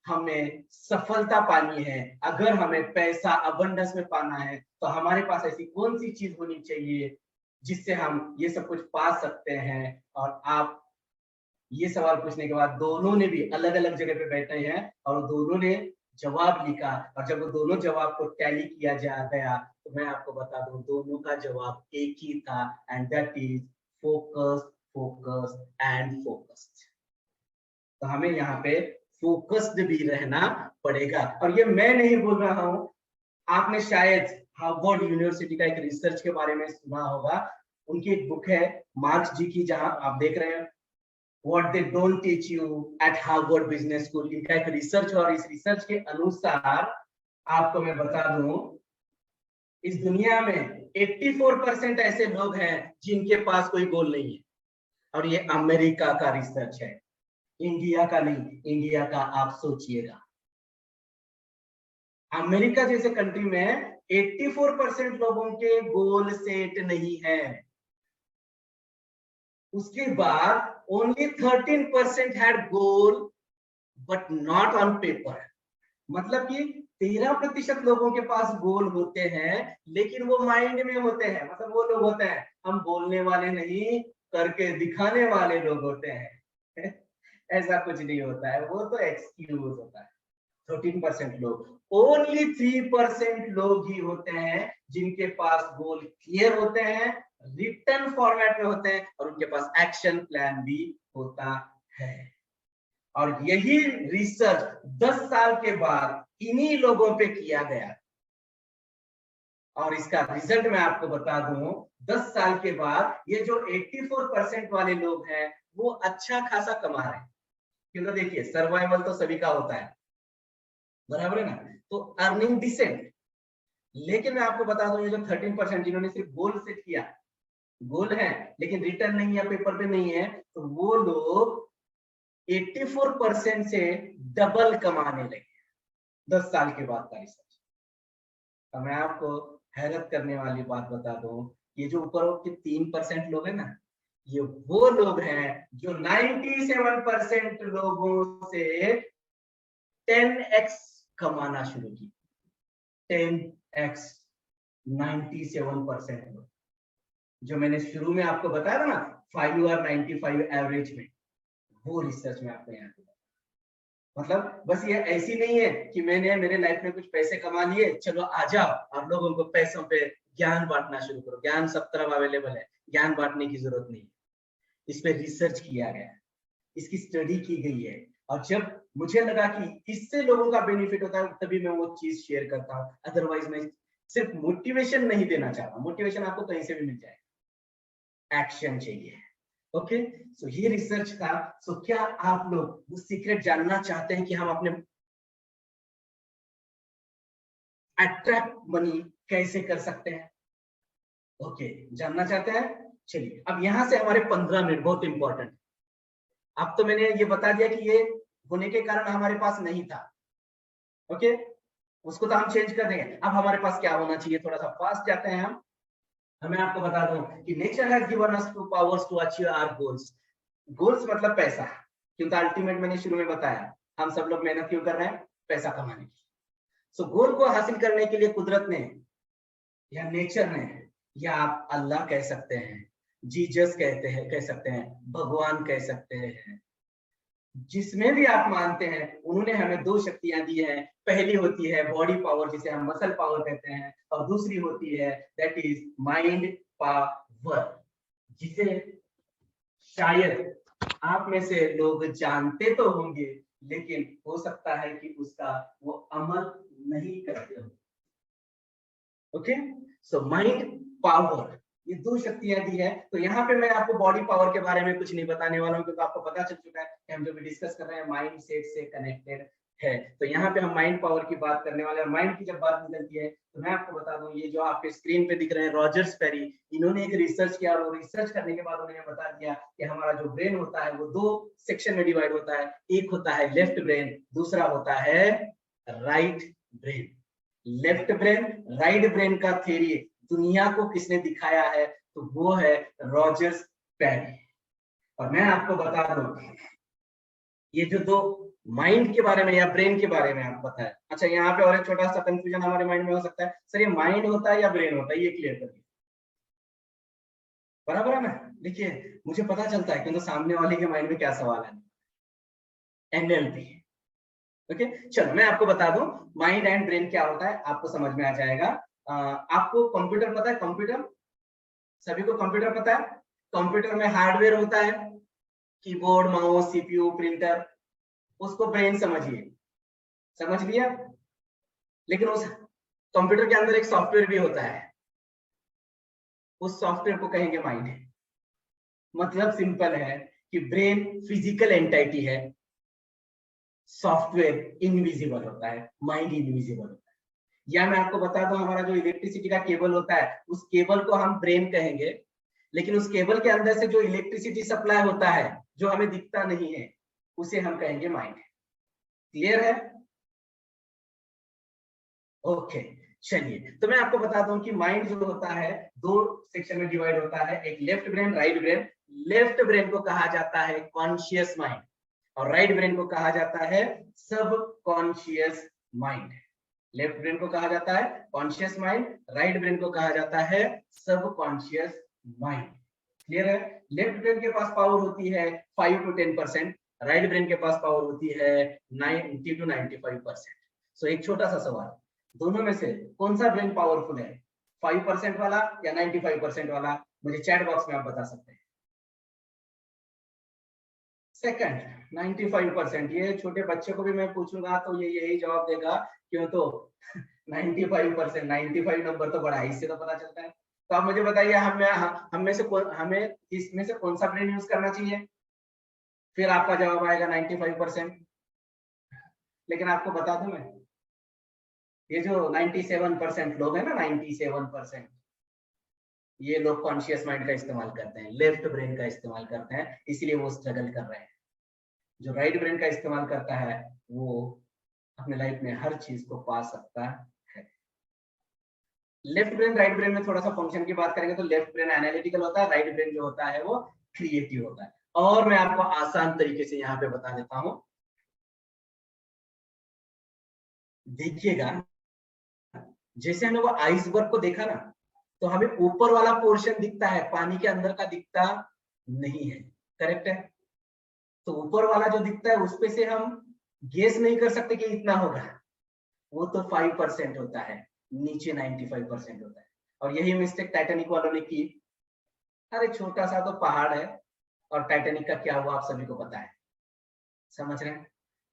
हमें सफलता पानी है, अगर हमें पैसा अबंडेंस में पाना है, तो हमारे पास ऐसी कौन सी चीज होनी चाहिए जिससे हम ये सब कुछ पा सकते हैं। और आप ये सवाल पूछने के बाद दोनों ने भी अलग अलग जगह पे बैठे हैं और दोनों ने जवाब लिखा। और जब वो दोनों जवाब को टैली किया जा गया तो मैं आपको बता दूं दोनों का जवाब एक ही था, and that is focus, focus and focused. तो हमें यहाँ पे फोकस्ड भी रहना पड़ेगा। और ये मैं नहीं बोल रहा हूं, आपने शायद हार्वर्ड यूनिवर्सिटी का एक रिसर्च के बारे में सुना होगा। उनकी एक बुक है मार्क्स जी की, जहां आप देख रहे हैं what they don't teach you eight Harvard business school. इनका एक रिसर्च, और इस रिसर्च के अनुसार आपको मैं बता दूं इस दुनिया में 84% ऐसे लोग हैं जिनके पास कोई गोल नहीं है। और ये अमेरिका का रिसर्च है, इंडिया का नहीं। इंडिया का आप सोचिएगा, अमेरिका जैसे कंट्री में 84% लोगों के गोल सेट नहीं है। उसके बाद only 13% had goal but not on paper. मतलब कि 13% लोगों के पास गोल होते हैं लेकिन वो माइंड में होते हैं। मतलब वो लोग होते हैं, हम बोलने वाले नहीं, करके दिखाने वाले लोग होते हैं। ऐसा कुछ नहीं होता है, वो तो एक्सक्यूज होता है। 13% लोग, ओनली 3% लोग ही होते हैं जिनके पास गोल क्लियर होते हैं, रिटन फॉर्मेट में होते हैं और उनके पास एक्शन प्लान भी होता है। और यही रिसर्च 10 साल के बाद इन्हीं लोगों पे किया गया। और इसका रिजल्ट मैं आपको बता दूं, 10 साल के बाद ये जो 84% वाले लोग हैं वो अच्छा खासा कमा रहे हैं। क्योंकि देखिए सर्वाइवल तो सभी का होता है, बराबर है ना, तो अर्निंग डिसेंट। लेकिन मैं आपको बता दूं ये जो 13% जिन्होंने सिर्फ गोल सेट किया, गोल है लेकिन रिटर्न नहीं है, पेपर पे नहीं है, तो वो लोग 84% से डबल कमाने लगे 10 साल के बाद का रिसर्च। तो मैं आपको हैरत करने वाली बात बता दूं, ये जो ऊपर के 3% लोग हैं ना, ये वो लोग हैं जो 97% लोगों से 10x कमाना शुरू की। 10x 97% लोग, जो मैंने शुरू में आपको बताया था ना 5 और 95 एवरेज में, वो रिसर्च में आपको यहाँ पे। मतलब बस ये ऐसी नहीं है कि मैंने मेरे लाइफ में कुछ पैसे कमा लिए, चलो आ जाओ और लोगों को पैसों पे ज्ञान बांटना शुरू करो। ज्ञान सब तरफ अवेलेबल है, ज्ञान बांटने की जरूरत नहीं। इस पे रिसर्च किया गया, इसकी स्टडी की गई है। और जब मुझे लगा कि इससे लोगों का बेनिफिट होता है तभी मैं वो चीज शेयर करता हूँ। अदरवाइज मैं सिर्फ मोटिवेशन नहीं देना चाहता। मोटिवेशन आपको कहीं से भी मिल जाएगा, एक्शन चाहिए। ओके, सो ये रिसर्च था। सो क्या आप लोग वो सीक्रेट जानना चाहते हैं कि हम अपने अट्रैक्ट मनी कैसे कर सकते हैं? ओके, जानना चाहते हैं? चलिए अब यहां से हमारे 15 मिनट बहुत इंपॉर्टेंट। अब तो मैंने ये बता दिया कि ये होने के कारण हमारे पास नहीं था। ओके, उसको तो हम चेंज कर देंगे। अब हमारे पास क्या होना चाहिए, थोड़ा सा फास्ट जाते हैं हम। मैं आपको बता दूं कि nature has given us two powers to achieve our goals. Goals मतलब पैसा, क्योंकि अल्टीमेट मैंने शुरू में बताया हम सब लोग मेहनत क्यों कर रहे हैं, पैसा कमाने की। सो गोल को हासिल करने के लिए कुदरत ने या नेचर ने, या आप अल्लाह कह सकते हैं, जीसस कहते हैं, कह सकते हैं, भगवान कह सकते हैं, जिसमें भी आप मानते हैं, उन्होंने हमें दो शक्तियां दी हैं। पहली होती है बॉडी पावर जिसे हम मसल पावर कहते हैं, और दूसरी होती है दैट इज माइंड पावर, जिसे शायद आप में से लोग जानते तो होंगे लेकिन हो सकता है कि उसका वो अमल नहीं करते हो। ओके, सो माइंड पावर, ये दो शक्तियां दी है। तो यहाँ पे मैं आपको बॉडी पावर के बारे में कुछ नहीं बताने वाला हूँ, क्योंकि आपको पता चल चुका है कि हम जो भी डिस्कस कर रहे हैं माइंड सेट से कनेक्टेड है। तो यहाँ पे हम माइंड पावर की बात करने वाले हैं। माइंड की जब बात निकलती है तो मैं आपको बता दूं, ये जो आपके स्क्रीन पे दिख रहे हैं रॉजर्स पेरी, इन्होंने एक रिसर्च किया, और रिसर्च करने के बाद उन्होंने बता दिया कि हमारा जो ब्रेन होता है वो दो सेक्शन में डिवाइड होता है। एक होता है लेफ्ट ब्रेन, दूसरा होता है right brain. Left brain right brain का थ्योरी दुनिया को किसने दिखाया है, तो वो है रॉजर्स पेरी। और मैं आपको बता दूं, ये जो दो माइंड के बारे में या ब्रेन के बारे में आपको पता है। अच्छा, यहाँ पे और एक छोटा सा कंफ्यूजन हमारे माइंड में हो सकता है, सर ये माइंड होता है या ब्रेन होता है, ये क्लियर करिए। बराबर है ना? देखिए मुझे पता चलता है कि तो सामने वाले के माइंड में क्या सवाल है। एनएलपी। ओके, चलो मैं आपको बता दूं माइंड एंड ब्रेन क्या होता है, आपको समझ में आ जाएगा। आपको कंप्यूटर पता है? कंप्यूटर, सभी को कंप्यूटर पता है। कंप्यूटर में हार्डवेयर होता है, कीबोर्ड, माउस, सीपीयू, प्रिंटर, उसको ब्रेन समझिए, समझ लिया। लेकिन उस कंप्यूटर के अंदर एक सॉफ्टवेयर भी होता है, उस सॉफ्टवेयर को कहेंगे माइंड। मतलब सिंपल है कि ब्रेन फिजिकल एंटिटी है, सॉफ्टवेयर इनविजिबल होता है, माइंड इनविजिबल होता है। या मैं आपको बता दूं, हमारा जो इलेक्ट्रिसिटी का केबल होता है उस केबल को हम ब्रेन कहेंगे, लेकिन उस केबल के अंदर से जो इलेक्ट्रिसिटी सप्लाई होता है जो हमें दिखता नहीं है, उसे हम कहेंगे माइंड। क्लियर है? ओके, चलिए तो मैं आपको बताता हूँ कि माइंड जो होता है दो सेक्शन में डिवाइड होता है, एक left brain, right brain. Left brain को कहा जाता है कॉन्शियस माइंड, और राइट ब्रेन को कहा जाता है सब कॉन्शियस माइंड। लेफ्ट ब्रेन को कहा जाता है कॉन्शियस माइंड, राइट ब्रेन को कहा जाता है सब कॉन्शियस माइंड। क्लियर है? लेफ्ट ब्रेन के पास पावर होती है 5 to 10%, राइट ब्रेन के पास पावर होती है 90 to 95%। सो एक छोटा सा सवाल, दोनों में से कौन सा ब्रेन पावरफुल है, 5% वाला या 95% वाला? मुझे चैट बॉक्स में आप बता सकते हैं। सेकंड, 95%। ये छोटे बच्चे को भी मैं पूछूंगा तो ये यही जवाब देगा, क्यों? तो 95%, 95 नंबर तो बड़ा है, इससे तो पता चलता है। तो आप मुझे बताइए, हमें इसमें से कौन सा ब्रेन यूज करना चाहिए? फिर आपका जवाब आएगा 95%। लेकिन आपको बता दूं मैं, ये जो 97% लोग हैं ना, 97%, ये लोग कॉन्शियस माइंड का इस्तेमाल करते हैं, लेफ्ट ब्रेन का इस्तेमाल करते हैं, इसलिए वो स्ट्रगल कर रहे हैं। जो राइट ब्रेन का इस्तेमाल करता है वो अपने लाइफ में हर चीज को पा सकता है। लेफ्ट ब्रेन राइट ब्रेन में थोड़ा सा फंक्शन की बात करेंगे तो लेफ्ट ब्रेन एनालिटिकल होता है, राइट ब्रेन जो होता है वो क्रिएटिव होता है। और मैं आपको आसान तरीके से यहाँ पे बता देता हूँ, देखिएगा, जैसे हम लोग आइसबर्ग को देखा ना, तो हमें ऊपर वाला पोर्शन दिखता है, पानी के अंदर का दिखता नहीं है, करेक्ट है? तो ऊपर वाला जो दिखता है उस पे से हम गेस नहीं कर सकते कि इतना होगा, वो तो 5% होता है, नीचे 95% होता है। और यही मिस्टेक टाइटैनिक वालों ने की। अरे छोटा सा तो पहाड़ है, और टाइटैनिक का क्या हुआ आप सभी को पता है, समझ रहे हैं?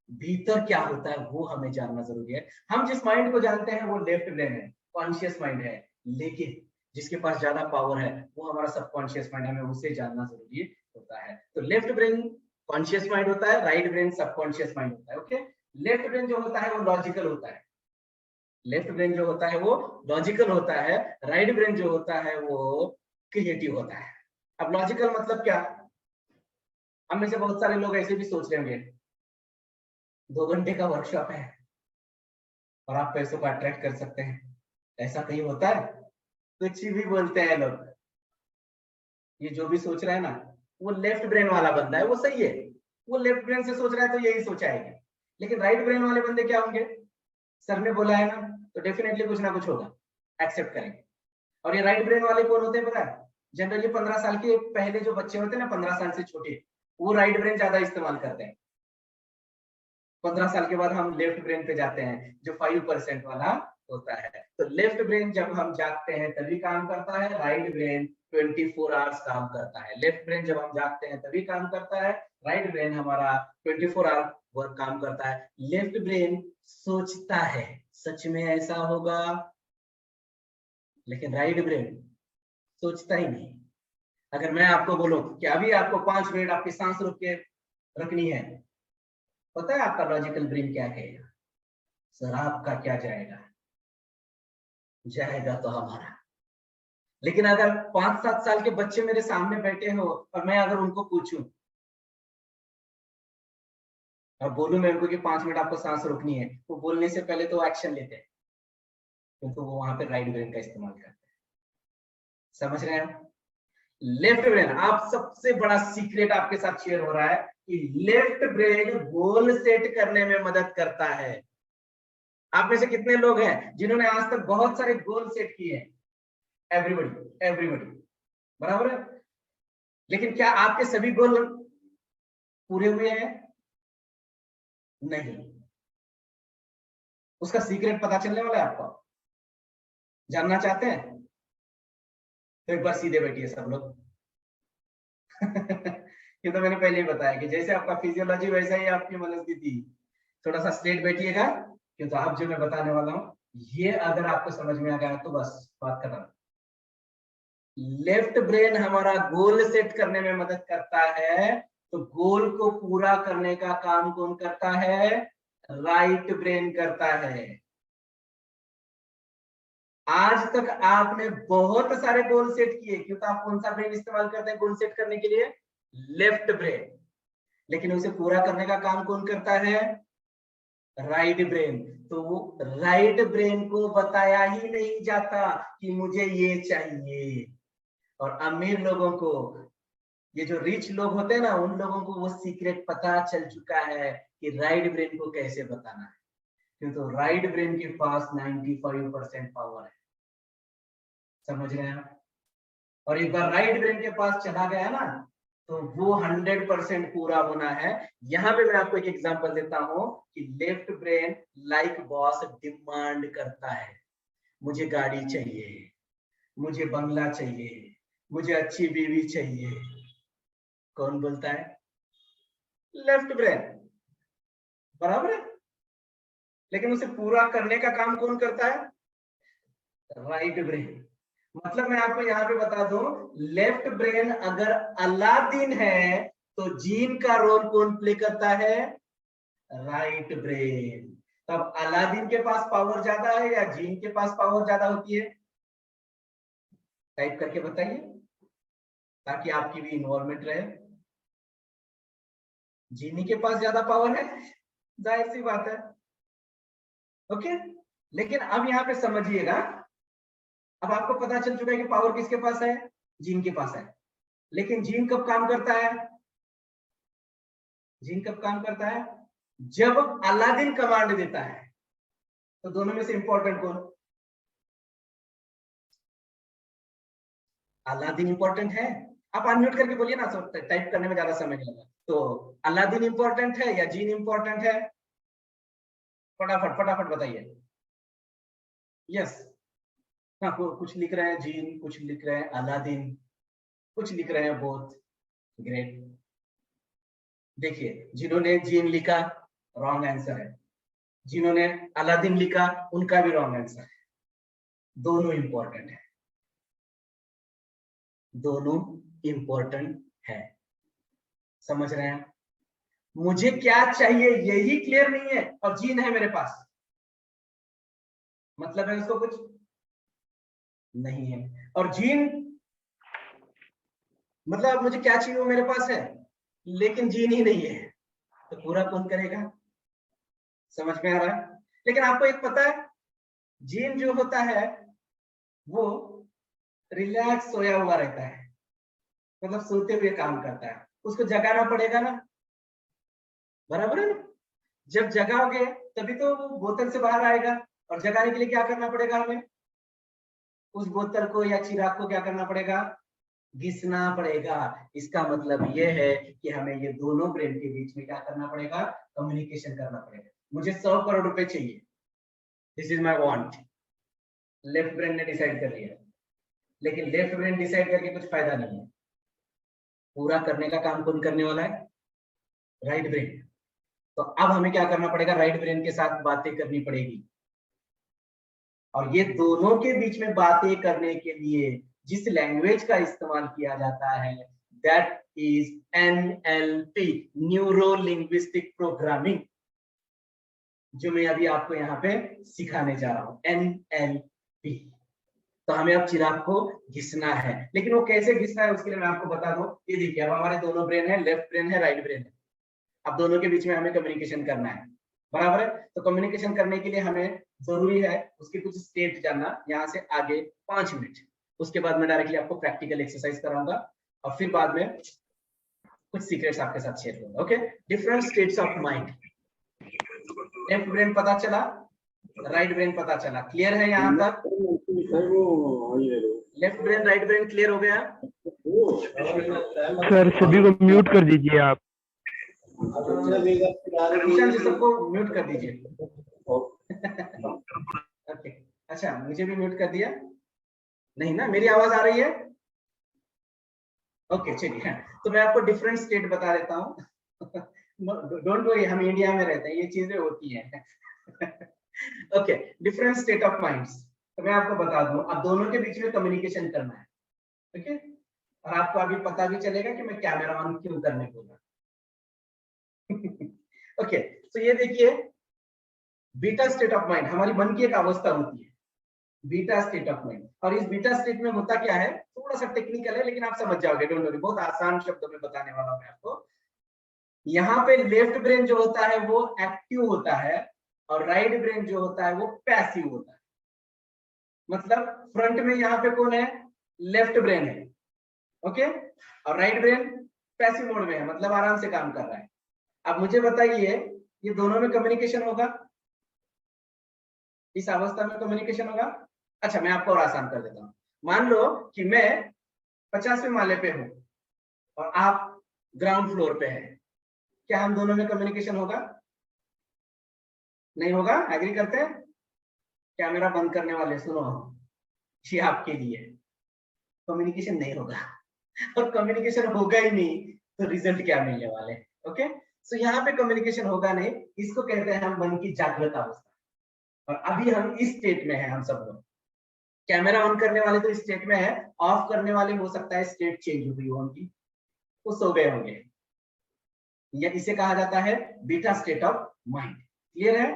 भीतर क्या होता है वो हमें जानना जरूरी है। हम जिस माइंड को जानते हैं वो लेफ्ट ब्रेन है, कॉन्शियस माइंड है, लेकिन जिसके पास ज्यादा पावर है वो हमारा सबकॉन्शियस माइंड है, हमें उसे जानना जरूरी होता है। तो लेफ्ट ब्रेन कॉन्शियस माइंड होता है, राइट ब्रेन सबकॉन्शियस माइंड होता है। ओके, लेफ्ट ब्रेन जो होता है वो लॉजिकल होता है, लेफ्ट ब्रेन जो होता है वो लॉजिकल होता है, राइट ब्रेन जो होता है वो क्रिएटिव होता है। अब लॉजिकल मतलब क्या? हम में से बहुत सारे लोग ऐसे भी सोच रहे होंगे 2 घंटे का वर्कशॉप है और आप पैसों को अट्रैक्ट कर सकते हैं, ऐसा कहीं होता है? कुछ भी बोलते हैं लोग। ये जो भी सोच रहा है ना, वो लेफ्ट ब्रेन वाला बंदा है, वो सही है, वो लेफ्ट ब्रेन से सोच रहा है तो यही सोचाएगा। लेकिन राइट ब्रेन वाले बंदे क्या होंगे? सर ने बोला है ना, तो डेफिनेटली कुछ ना कुछ होगा, एक्सेप्ट करेंगे। और ये राइट ब्रेन वाले कौन होते हैं पता है? जनरली 15 साल के पहले जो बच्चे होते हैं ना, 15 साल से छोटे, वो राइट ब्रेन ज्यादा इस्तेमाल करते हैं। 15 साल के बाद हम लेफ्ट ब्रेन पे जाते हैं जो 5% वाला होता है। तो लेफ्ट ब्रेन जब हम जागते हैं तभी काम करता है, राइट ब्रेन 24 आवर्स काम करता है। लेफ्ट ब्रेन जब हम जागते हैं तभी काम करता है, राइट ब्रेन हमारा 24 आवर वर्क काम करता है। लेफ्ट ब्रेन सोचता है सच में ऐसा होगा, लेकिन राइट ब्रेन सोचता ही नहीं। अगर मैं आपको बोलूं कि अभी आपको 5 मिनट आपकी सांस रोक के रखनी है, पता है आपका लॉजिकल ब्रेन क्या कहेगा? सर आपका क्या जाएगा? जाएगा तो हमारा। लेकिन अगर 5-7 साल के बच्चे मेरे सामने बैठे हो और मैं अगर उनको पूछूं और बोलूं मैं उनको कि 5 मिनट आपको सांस रोकनी है, वो बोलने से पहले तो एक्शन लेते हैं, क्योंकि वो वहां पे राइट ब्रेन का इस्तेमाल करते हैं। समझ रहे हैं? लेफ्ट ब्रेन, आप सबसे बड़ा सीक्रेट आपके साथ शेयर हो रहा है कि लेफ्ट ब्रेन गोल सेट करने में मदद करता है। आप में से कितने लोग हैं जिन्होंने आज तक बहुत सारे गोल सेट किए हैं? एवरीबॉडी, एवरीबॉडी, बराबर है। लेकिन क्या आपके सभी गोल पूरे हुए हैं? नहीं। उसका सीक्रेट पता चलने वाला है आपको। जानना चाहते हैं? तो एक बार सीधे बैठिए सब लोग। ये तो मैंने पहले ही बताया कि जैसे आपका फिजियोलॉजी वैसा ही आपकी मनस्थिति। थोड़ा सा स्ट्रेट बैठिएगा, क्योंकि आप जो मैं बताने वाला हूं ये अगर आपको समझ में आ गया तो बस बात खत्म। लेफ्ट ब्रेन हमारा गोल सेट करने में मदद करता है, तो गोल को पूरा करने का काम कौन करता है? राइट ब्रेन करता है। आज तक आपने बहुत सारे गोल सेट किए, क्योंकि आप कौन सा ब्रेन इस्तेमाल करते हैं गोल सेट करने के लिए? Left brain. लेकिन उसे पूरा करने का काम कौन करता है? Right brain. तो वो राइट ब्रेन को बताया ही नहीं जाता कि मुझे ये चाहिए। और अमीर लोगों को, ये जो रिच लोग होते हैं ना, उन लोगों को वो सीक्रेट पता चल चुका है कि राइट ब्रेन को कैसे बताना है, क्योंकि राइट ब्रेन के पास 95% पावर है। समझ रहे हैं आप? और एक बार राइट ब्रेन के पास चला गया ना, तो वो 100% पूरा होना है। यहां पे मैं आपको एक एग्जांपल देता हूं कि left brain like boss demand करता है, मुझे गाड़ी चाहिए, मुझे बंगला चाहिए, मुझे अच्छी बीवी चाहिए। कौन बोलता है? लेफ्ट ब्रेन, बराबर है। लेकिन उसे पूरा करने का काम कौन करता है? Right brain. मतलब मैं आपको यहाँ पे बता दूं, लेफ्ट ब्रेन अगर अलादीन है तो जीन का रोल कौन प्ले करता है? Right brain. तब अलादीन के पास पावर ज्यादा है या जीन के पास पावर ज्यादा होती है? टाइप करके बताइए, ताकि आपकी भी इन्वॉल्वमेंट रहे। जीनी के पास ज्यादा पावर है, जाहिर सी बात है। ओके, लेकिन अब यहाँ पे समझिएगा, अब आपको पता चल चुका है कि पावर किसके पास है? जीन के पास है। लेकिन जीन कब काम करता है? जीन कब काम करता है? जब अलादीन कमांड देता है। तो दोनों में से इंपॉर्टेंट कौन? अलादीन इंपॉर्टेंट है। आप अनम्यूट करके बोलिए ना, टाइप करने में ज्यादा समय नहीं लगा। तो अलादीन इंपॉर्टेंट है या जीन इंपॉर्टेंट है? फटाफट फटाफट बताइए। यस। हाँ, कुछ लिख रहे हैं जीन, कुछ लिख रहे हैं अलादीन, कुछ लिख रहे हैं बोथ। ग्रेट। देखिए, जिन्होंने जीन लिखा रॉन्ग आंसर है, जिन्होंने अलादीन लिखा उनका भी रॉन्ग आंसर है। दोनों इंपॉर्टेंट है, दोनों इंपॉर्टेंट है। समझ रहे हैं? मुझे क्या चाहिए यही क्लियर नहीं है और जीन है मेरे पास, मतलब है उसको कुछ नहीं है। और जीन मतलब मुझे क्या चाहिए वो मेरे पास है, लेकिन जीन ही नहीं है, तो पूरा कौन करेगा? समझ में आ रहा है? लेकिन आपको एक पता है, जीन जो होता है वो रिलैक्स सोया हुआ रहता है, मतलब सोते हुए काम करता है। उसको जगाना पड़ेगा ना, बराबर है ना? जब जगाओगे तभी तो वो बोतल से बाहर आएगा, और जगाने के लिए क्या करना पड़ेगा हमें? उस बोतल को या चिराग को क्या करना पड़ेगा? घिसना पड़ेगा। इसका मतलब यह है कि हमें ये दोनों ब्रेन के बीच में क्या करना पड़ेगा? कम्युनिकेशन करना पड़ेगा। मुझे 100 करोड़ रुपए चाहिए, this is my want. Left brain ने डिसाइड कर लिया, लेकिन लेफ्ट ब्रेन डिसाइड करके कुछ फायदा नहीं है। पूरा करने का काम कौन करने वाला है? Right brain. तो अब हमें क्या करना पड़ेगा? राइट ब्रेन के साथ बातें करनी पड़ेगी। और ये दोनों के बीच में बातें करने के लिए जिस लैंग्वेज का इस्तेमाल किया जाता है that is NLP, neuro linguistic programming, जो मैं अभी आपको यहाँ पे सिखाने जा रहा हूँ, NLP। तो हमें अब चिराग को घिसना है, लेकिन वो कैसे घिसना है उसके लिए मैं आपको बता दूं। ये देखिए, अब हमारे दोनों ब्रेन है, लेफ्ट ब्रेन है, राइट ब्रेन है। अब दोनों के बीच में हमें कम्युनिकेशन करना है, बराबर है। तो कम्युनिकेशन करने के लिए हमें जरूरी है उसके कुछ स्टेट जानना, यहाँ से आगे 5 मिनट। उसके बाद मैं डायरेक्टली आपको प्रैक्टिकल एक्सरसाइज कराऊंगा और फिर बाद में कुछ सीक्रेट्स आपके साथ शेयर करूंगा। Okay, different states of mind. Left brain पता चला, राइट ब्रेन पता चला, क्लियर है यहाँ तक? Left brain right brain clear हो गया? सर सभी को म्यूट कर दीजिए आप। ईशान जी सबको म्यूट कर दीजिए। ओके, अच्छा मुझे भी म्यूट कर दिया? नहीं ना, मेरी आवाज आ रही है? ओके चलिए, तो मैं आपको डिफरेंट स्टेट बता देता हूँ। डोंट वरी, हम इंडिया में रहते हैं, ये चीजें होती हैं। Okay, different state of minds. तो मैं आपको बता दूं, अब दोनों के बीच में कम्युनिकेशन करना है, ओके। और आपको अभी पता भी चलेगा कि मैं कैमरा ऑन क्यों करने बोला। ओके, तो ये देखिए, बीटा स्टेट ऑफ माइंड हमारी मन की एक अवस्था होती है, बीटा स्टेट ऑफ माइंड। और इस बीटा स्टेट में होता क्या है, थोड़ा सा टेक्निकल है लेकिन आप समझ जाओगे, डोंट वरी, बहुत आसान शब्दों में बताने वाला हूं मैं आपको। यहाँ पे लेफ्ट ब्रेन जो होता है वो एक्टिव होता है और राइट ब्रेन जो होता है वो पैसिव होता है। मतलब फ्रंट में यहाँ पे कौन है, लेफ्ट ब्रेन है, ओके, और राइट ब्रेन पैसिव मोड में है, मतलब आराम से काम कर रहा है। अब मुझे बताइए, ये दोनों में कम्युनिकेशन होगा? इस अवस्था में कम्युनिकेशन होगा? अच्छा मैं आपको और आसान कर देता हूँ। मान लो कि मैं 50वें माले पे हूँ और आप ग्राउंड फ्लोर पे हैं, क्या हम दोनों में कम्युनिकेशन होगा? नहीं होगा, एग्री करते हैं? कैमरा बंद करने वाले सुनो, ये आपके लिए, कम्युनिकेशन नहीं होगा। और कम्युनिकेशन होगा ही नहीं तो रिजल्ट क्या मिलने वाले? ओके, सो यहाँ पे कम्युनिकेशन होगा नहीं, इसको कहते हैं हम मन की जागृत अवस्था। और अभी हम इस स्टेट में हैं, हम सब लोग। कैमरा ऑन करने वाले तो इस स्टेट में है, ऑफ करने वाले हो सकता है स्टेट चेंज हो गई हो उनकी, वो सो गए होंगे। या इसे कहा जाता है beta state of mind. Clear है?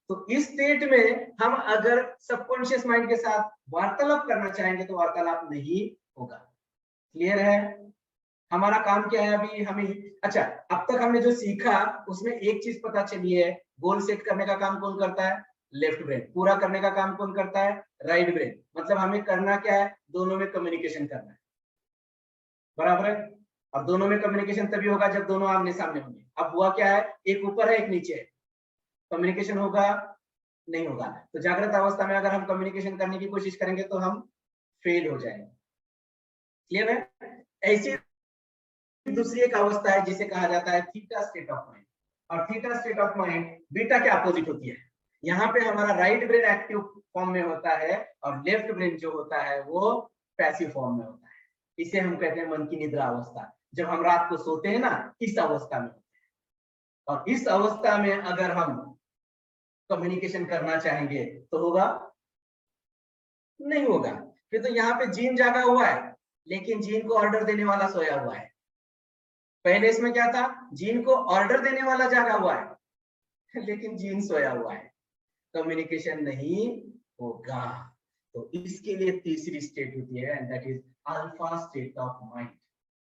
तो इस स्टेट में हम अगर सबकॉन्शियस माइंड के साथ वार्तालाप करना चाहेंगे तो वार्तालाप नहीं होगा। क्लियर है? हमारा काम क्या है अभी हमें, अच्छा अब तक हमने जो सीखा उसमें एक चीज पता चली है, गोल सेट करने का काम कौन करता है? Left brain. पूरा करने का काम कौन करता है? Right brain. मतलब हमें करना क्या है? दोनों में कम्युनिकेशन करना है, बराबर है। और दोनों में कम्युनिकेशन तभी होगा जब दोनों आमने सामने होंगे। अब हुआ क्या है, एक ऊपर है एक नीचे है, कम्युनिकेशन होगा? नहीं होगा। तो जागृत अवस्था में अगर हम कम्युनिकेशन करने की कोशिश करेंगे तो हम फेल हो जाएंगे। क्लियर है? ऐसी दूसरी एक अवस्था है जिसे कहा जाता है थीटा स्टेट ऑफ माइंड। और theta state of mind beta के अपोजिट होती है। यहाँ पे हमारा राइट ब्रेन एक्टिव फॉर्म में होता है और लेफ्ट ब्रेन जो होता है वो पैसिव फॉर्म में होता है। इसे हम कहते हैं मन की निद्रा अवस्था। जब हम रात को सोते हैं ना, इस अवस्था में होते हैं। और इस अवस्था में अगर हम कम्युनिकेशन करना चाहेंगे तो होगा? नहीं होगा। फिर तो यहाँ पे जीन जागा हुआ है लेकिन जीन को ऑर्डर देने वाला सोया हुआ है। पहले इसमें क्या था, जीन को ऑर्डर देने वाला जागा हुआ है लेकिन जीन सोया हुआ है, कम्युनिकेशन नहीं होगा। तो इसके लिए तीसरी स्टेट होती है and that is alpha state of mind.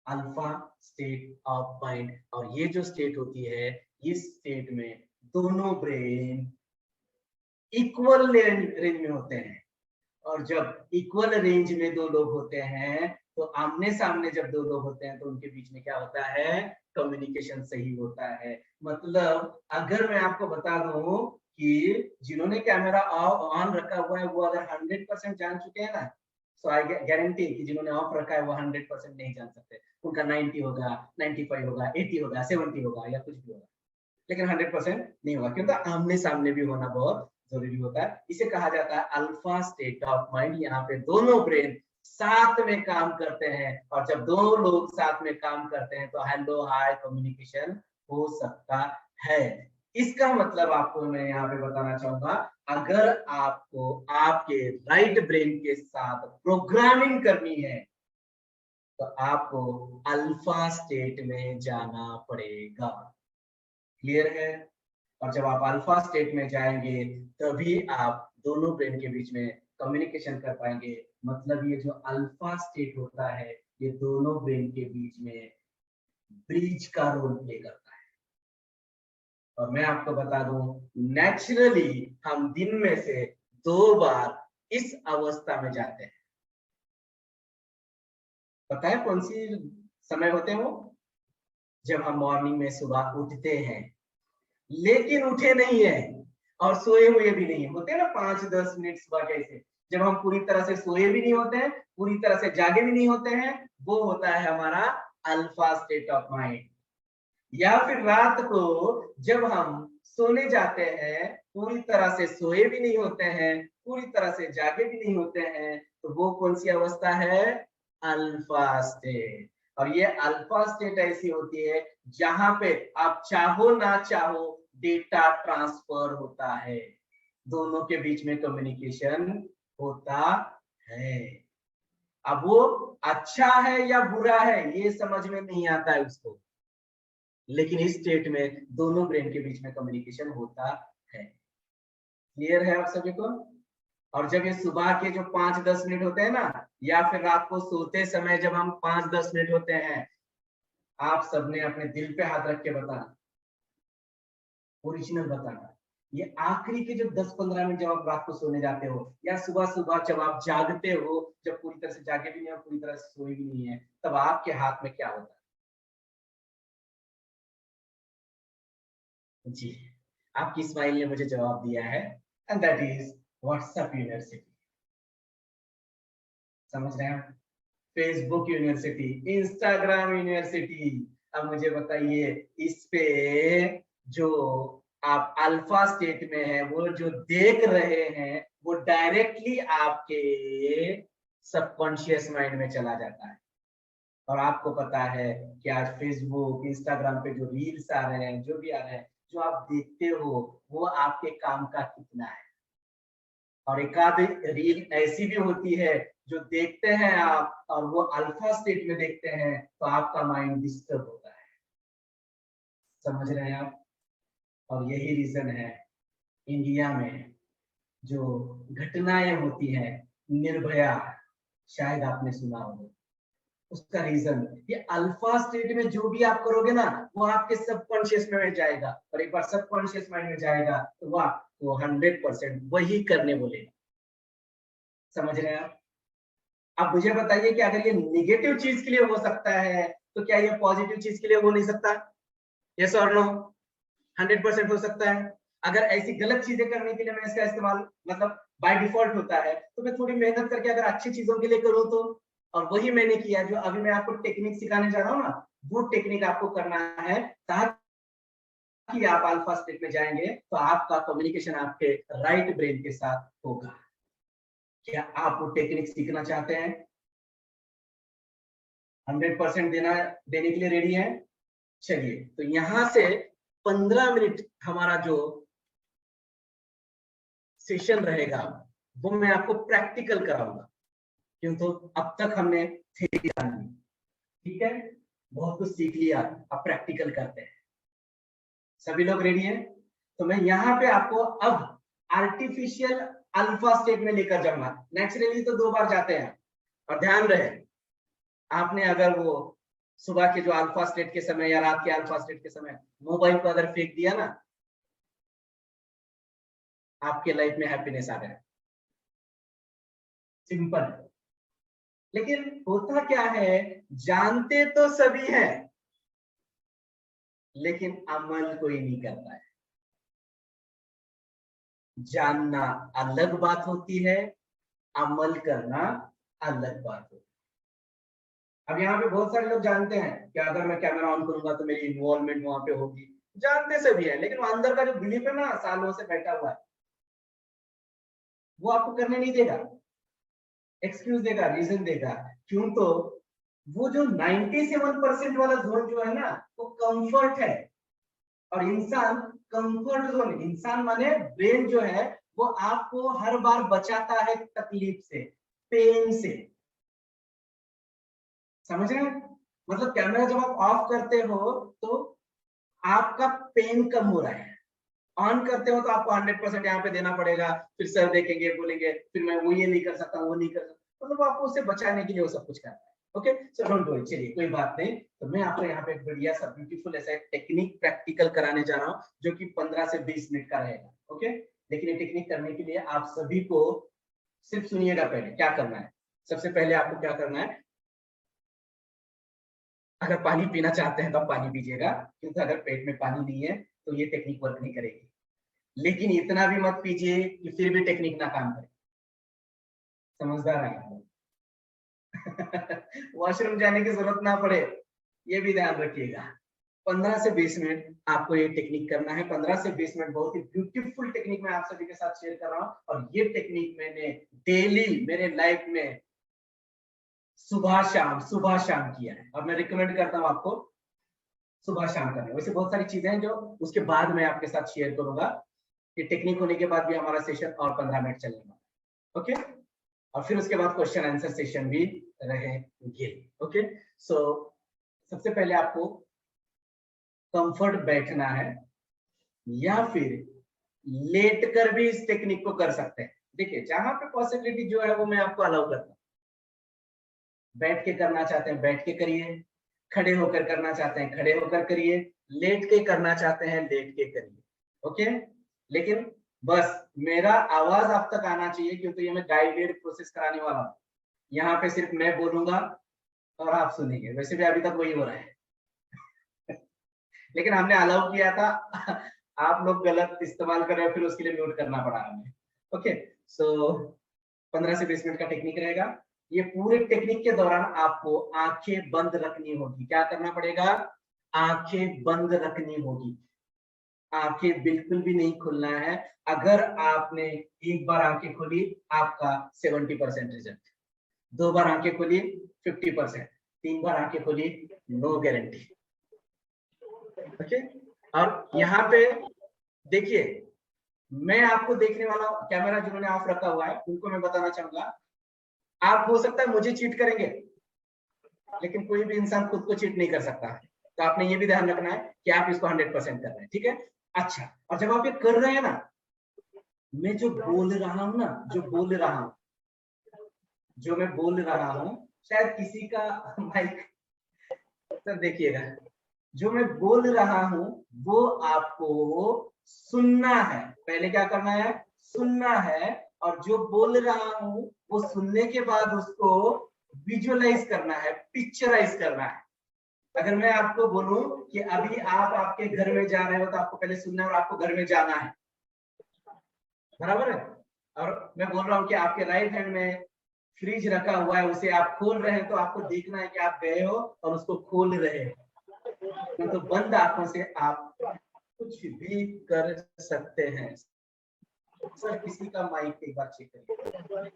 Alpha state of mind. और ये जो स्टेट होती है, इस स्टेट में दोनों ब्रेन इक्वल रेंज में होते हैं। और जब इक्वल रेंज में दो लोग होते हैं तो आमने सामने जब दो लोग होते हैं तो उनके बीच में क्या होता है? कम्युनिकेशन सही होता है। मतलब अगर मैं आपको बता दूं कि जिन्होंने कैमरा ऑन रखा हुआ है वो अगर 100% जान चुके हैं ना, सो आई गारंटी कि जिन्होंने ऑफ रखा है वो 100% नहीं जान सकते। उनका 90 होगा, 95 होगा, 80 होगा, 70 होगा या कुछ भी होगा, लेकिन 100% नहीं होगा, क्योंकि आमने सामने भी होना बहुत जरूरी होता है। इसे कहा जाता है अल्फा स्टेट ऑफ माइंड। यहाँ पे दोनों ब्रेन साथ में काम करते हैं और जब दो लोग साथ में काम करते हैं तो हेलो हाय कम्युनिकेशन हो सकता है। इसका मतलब आपको मैं यहाँ पे बताना चाहूंगा, अगर आपको आपके राइट ब्रेन के साथ प्रोग्रामिंग करनी है तो आपको अल्फा स्टेट में जाना पड़ेगा। क्लियर है? और जब आप अल्फा स्टेट में जाएंगे तभी आप दोनों ब्रेन के बीच में कम्युनिकेशन कर पाएंगे। मतलब ये जो अल्फा स्टेट होता है ये दोनों ब्रेन के बीच में ब्रिज का रोल प्ले करता है। और मैं आपको बता दूं, नेचुरली हम दिन में से 2 बार इस अवस्था में जाते हैं। पता है कौन सी समय होते हैं वो? जब हम मॉर्निंग में सुबह उठते हैं लेकिन उठे नहीं है और सोए हुए भी नहीं होते हैं ना, 5-10 मिनट सुबह कैसे, जब हम पूरी तरह से सोए भी नहीं होते हैं, पूरी तरह से जागे भी नहीं होते हैं, वो होता है हमारा अल्फा स्टेट ऑफ माइंड। या फिर रात को जब हम सोने जाते हैं, पूरी तरह से सोए भी नहीं होते हैं, पूरी तरह से जागे भी नहीं होते हैं, तो वो कौन सी अवस्था है? Alpha state. और ये अल्फा स्टेट ऐसी होती है जहां पे आप चाहो ना चाहो डेटा ट्रांसफर होता है, दोनों के बीच में कम्युनिकेशन होता है। अब वो अच्छा है या बुरा है ये समझ में नहीं आता है उसको, लेकिन इस स्टेट में दोनों ब्रेन के बीच में कम्युनिकेशन होता है। क्लियर है आप सभी को? और जब ये सुबह के जो 5-10 मिनट होते हैं ना, या फिर रात को सोते समय जब हम 5-10 मिनट होते हैं, आप सबने अपने दिल पे हाथ रख के बताना, ओरिजिनल बताना, ये आखिरी के जो 10-15 मिनट जब आप रात को सोने जाते हो या सुबह सुबह जब आप जागते हो, जब पूरी तरह से जागे भी नहीं हो, पूरी तरह से सोए भी नहीं है, तब आपके हाथ में क्या होता है? जी, आपकी स्माइल ने मुझे जवाब दिया है, and that is WhatsApp university. समझ रहे हैं? Facebook university, Instagram university. अब मुझे बताइए, इस पे जो आप अल्फा स्टेट में है वो जो देख रहे हैं वो डायरेक्टली आपके सबकॉन्शियस माइंड में चला जाता है। और आपको पता है कि आज फेसबुक इंस्टाग्राम पे जो रील्स आ रहे हैं, जो भी आ रहे हैं, जो आप देखते हो वो आपके काम का कितना है। और एक आध रील ऐसी भी होती है जो देखते हैं आप और वो अल्फा स्टेट में देखते हैं तो आपका माइंड डिस्टर्ब होता है। समझ रहे हैं आप? और यही रीजन है इंडिया में जो घटनाएं होती हैं, निर्भया, शायद आपने सुना हो, उसका रीजन ये अल्फा स्टेट में जो भी आप करोगे ना वो आपके सबकॉन्शियस में जाएगा, और एक बार सबकॉन्शियस माइंड में जाएगा तो वो आपको 100% वही करने बोलेगा। समझ रहे हैं आप? अब मुझे बताइए कि अगर ये निगेटिव चीज के लिए हो सकता है तो क्या ये पॉजिटिव चीज के लिए हो नहीं सकता? यस और नो? 100% हो सकता है। अगर ऐसी गलत चीजें करने के लिए मैं इसका इस्तेमाल मतलब बाय डिफॉल्ट होता है, तो मैं थोड़ी मेहनत करके अगर अच्छी चीजों के लिए करूँ तो, और वही मैंने किया। जो अभी मैं आपको टेक्निक सिखाने जा रहा हूँ ना, वो टेक्निक आपको करना है ताकि आप अल्फा स्टेट में जाएंगे तो आपका कम्युनिकेशन आपके राइट ब्रेन के साथ होगा। क्या आप वो टेक्निक सीखना चाहते हैं? 100% देने के लिए रेडी है? चलिए, तो यहां से 15 मिनट हमारा जो सेशन रहेगा वो मैं आपको प्रैक्टिकल कराऊंगा, क्यों तो अब तक हमने थ्योरी जानी, ठीक है, बहुत कुछ सीख लिया, अब प्रैक्टिकल करते हैं। सभी लोग रेडी हैं? तो मैं यहाँ पे आपको अब आर्टिफिशियल अल्फा स्टेट में लेकर जाऊंगा। नेचुरली तो 2 बार जाते हैं, और ध्यान रहे आपने अगर वो सुबह के जो अल्फा स्टेट के समय या रात के अल्फा स्टेट के समय मोबाइल को अगर फेंक दिया ना, आपके लाइफ में हैप्पीनेस आ गया। सिंपल। लेकिन होता क्या है, जानते तो सभी हैं लेकिन अमल कोई नहीं करता है। जानना अलग बात होती है, अमल करना अलग बात होती है। अब यहाँ पे बहुत सारे लोग जानते हैं कि अगर मैं कैमरा ऑन करूंगा तो मेरी इन्वॉल्वमेंट वहां पे होगी, जानते सभी है, लेकिन वो अंदर का जो बिलीफ है ना, सालों से बैठा हुआ है, वो आपको करने नहीं देगा, एक्सक्यूज देगा, रीजन देगा। क्यों तो वो जो 97% वाला जोन जो है ना, वो कंफर्ट है, और इंसान कंफर्ट जोन, इंसान माने ब्रेन जो है वो आपको हर बार बचाता है तकलीफ से, पेन से। समझ रहे हैं? मतलब कैमरा जब आप ऑफ करते हो तो आपका पेन कम हो रहा है, ऑन करते हो तो आपको 100% यहाँ पे देना पड़ेगा, फिर सर देखेंगे बोलेंगे फिर मैं वो ये नहीं कर सकता, वो नहीं कर सकता, मतलब आपको उससे बचाने के लिए वो सब कुछ करना है। ओके, सो डोंट वरी, चलिए कोई बात नहीं। तो मैं आपको यहाँ पे एक बढ़िया सा ब्यूटीफुल ऐसा टेक्निक प्रैक्टिकल कराने जा रहा हूँ जो कि 15 से 20 मिनट का रहेगा। ओके, लेकिन ये टेक्निक करने के लिए आप सभी को सिर्फ सुनिएगा। पहले क्या करना है, सबसे पहले आपको क्या करना है, अगर पानी पीना चाहते हैं तो आप पानी पीजिएगा, क्योंकि अगर पेट में पानी नहीं है तो ये टेक्निक वर्क नहीं करेगी। लेकिन इतना भी मत पीजिए कि फिर भी टेक्निक ना काम करे। समझदार है। वॉशरूम जाने की जरूरत ना पड़े, ये भी ध्यान रखिएगा। 15 से 20 मिनट आपको ये टेक्निक करना है। 15 से 20 मिनट बहुत ही ब्यूटीफुल टेक्निक मैं आप सभी के साथ शेयर कर रहा हूँ, और ये टेक्निक मैंने डेली मेरे लाइफ में सुबह शाम किया है, और मैं रिकमेंड करता हूँ आपको सुबह शाम करना। वैसे बहुत सारी चीजें हैं जो उसके बाद मैं आपके साथ शेयर करूंगा। ये टेक्निक होने के बाद भी हमारा सेशन और 15 मिनट चलने वाला। ओके, और फिर उसके बाद क्वेश्चन आंसर सेशन भी रहेंगे। ओके, सो सबसे पहले आपको कंफर्ट बैठना है, या फिर लेट कर भी इस टेक्निक को कर सकते हैं। देखिए, जहां पे पॉसिबिलिटी जो है वो मैं आपको अलाउ करता हूँ। बैठ के करना चाहते हैं बैठ के करिए, खड़े होकर करना चाहते हैं खड़े होकर करिए, लेट के करना चाहते हैं लेट के करिए। ओके, लेकिन बस मेरा आवाज आप तक आना चाहिए, क्योंकि ये मैं गाइडेड प्रोसेस कराने वाला हूँ। यहाँ पे सिर्फ मैं बोलूंगा और आप सुनेंगे। वैसे भी अभी तक वही हो रहा है। लेकिन हमने अलाउ किया था, आप लोग गलत इस्तेमाल कर रहे हो, फिर उसके लिए म्यूट करना पड़ा हमें। ओके, सो 15 से 20 मिनट का टेक्निक रहेगा। ये पूरे टेक्निक के दौरान आपको आंखें बंद रखनी होगी। क्या करना पड़ेगा? आंखें बंद रखनी होगी, आंखें बिल्कुल भी नहीं खुलना है। अगर आपने एक बार आंखें खोली, आपका 70% रिजल्ट, दो बार आंखें खोली 50%, तीन बार आंखें खोली नो गारंटी। ओके, और यहाँ पे देखिए, मैं आपको देखने वाला हूं, कैमरा जिन्होंने ऑफ रखा हुआ है उनको मैं बताना चाहूंगा, आप हो सकता है मुझे चीट करेंगे, लेकिन कोई भी इंसान खुद को चीट नहीं कर सकता। तो आपने ये भी ध्यान रखना है कि आप इसको 100% कर रहे हैं। ठीक है, अच्छा, और जब आप ये कर रहे हैं ना, मैं जो बोल रहा हूं ना, जो मैं बोल रहा हूं, शायद किसी का माइक, सर देखिएगा, जो मैं बोल रहा हूं वो आपको सुनना है। पहले क्या करना है? सुनना है, और जो बोल रहा हूं वो सुनने के बाद उसको विजुअलाइज करना है, पिक्चराइज करना है। अगर मैं आपको बोलूं कि अभी आप आपके घर में जा रहे हो, तो आपको पहले सुनना है और आपको घर में जाना है, बराबर है। और मैं बोल रहा हूं कि आपके राइट हैंड में फ्रिज रखा हुआ है, उसे आप खोल रहे हैं, तो आपको देखना है कि आप गए हो और उसको खोल रहे हो। तो बंद आंखों से आप कुछ भी कर सकते हैं। सर किसी का माइक एक बार चेक करिए,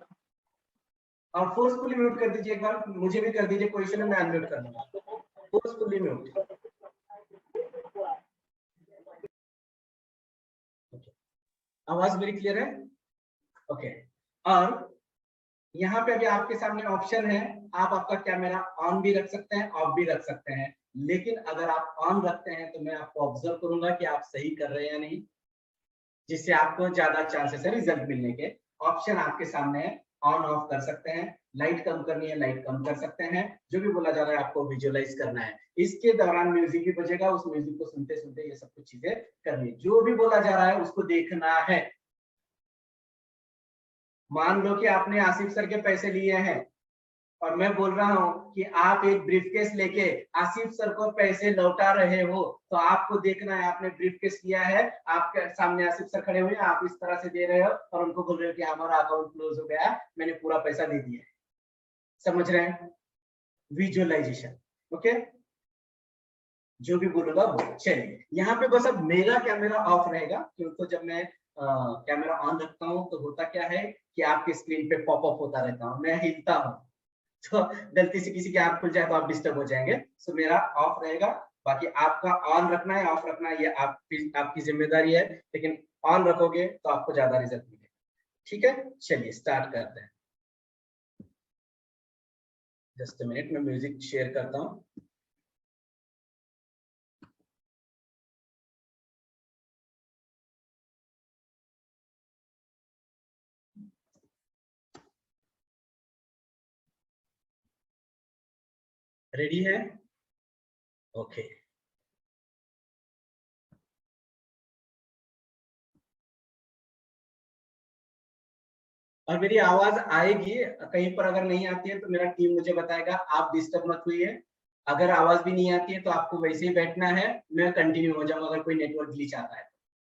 और फोर्सफुली म्यूट कर दीजिए। एक बार मुझे भी कर दीजिए, कोई इशू नहीं, मैं अनम्यूट कर दूंगा। Forcefully mute. आवाज मेरी क्लियर है? ओके, और यहाँ पे अभी आपके सामने ऑप्शन है, आप आपका कैमरा ऑन भी रख सकते हैं, ऑफ भी रख सकते हैं। लेकिन अगर आप ऑन रखते हैं तो मैं आपको ऑब्जर्व करूंगा कि आप सही कर रहे हैं या नहीं, जिससे आपको ज्यादा चांसेस है रिजल्ट मिलने के। ऑप्शन आपके सामने है, ऑन ऑफ कर सकते हैं, लाइट कम करनी है लाइट कम कर सकते हैं, जो भी बोला जा रहा है आपको विजुअलाइज करना है। इसके दौरान म्यूजिक भी बजेगा, उस म्यूजिक को सुनते सुनते ये सब कुछ चीजें करनी है। जो भी बोला जा रहा है उसको देखना है। मान लो कि आपने आसिफ सर के पैसे लिए हैं, और मैं बोल रहा हूं कि आप एक ब्रीफकेस लेके आसिफ सर को पैसे लौटा रहे हो, तो आपको देखना है, आपने ब्रीफकेस लिया है, आपके सामने आसिफ सर खड़े हुए हैं, आप इस तरह से दे रहे हो और उनको बोल रहे हो कि हमारा अकाउंट क्लोज हो गया, मैंने पूरा पैसा दे दिया। समझ रहे हैं? विजुअलाइजेशन। ओके, जो भी बोलूंगा वो। चलिए, यहाँ पे बस अब मेरा कैमरा ऑफ रहेगा, क्योंकि जब मैं कैमरा ऑन रखता हूँ तो होता क्या है कि आपकी स्क्रीन पे पॉपअप होता रहता हूँ, मैं हिलता हूँ, तो गलती से किसी की आंख खुल जाए तो आप डिस्टर्ब हो जाएंगे। सो मेरा ऑफ रहेगा, बाकी आपका ऑन रखना है ऑफ रखना है ये आपकी जिम्मेदारी है, लेकिन ऑन रखोगे तो आपको ज्यादा रिजल्ट मिलेगा। ठीक है, चलिए स्टार्ट करते हैं। जस्ट मिनट में म्यूजिक शेयर करता हूँ। रेडी है? ओके। और मेरी आवाज आएगी, कहीं पर अगर नहीं आती है तो मेरा टीम मुझे बताएगा, आप डिस्टर्ब मत हुई। अगर आवाज भी नहीं आती है तो आपको वैसे ही बैठना है, मैं कंटिन्यू हो जाऊंगा अगर कोई नेटवर्क ग्लिच आता है।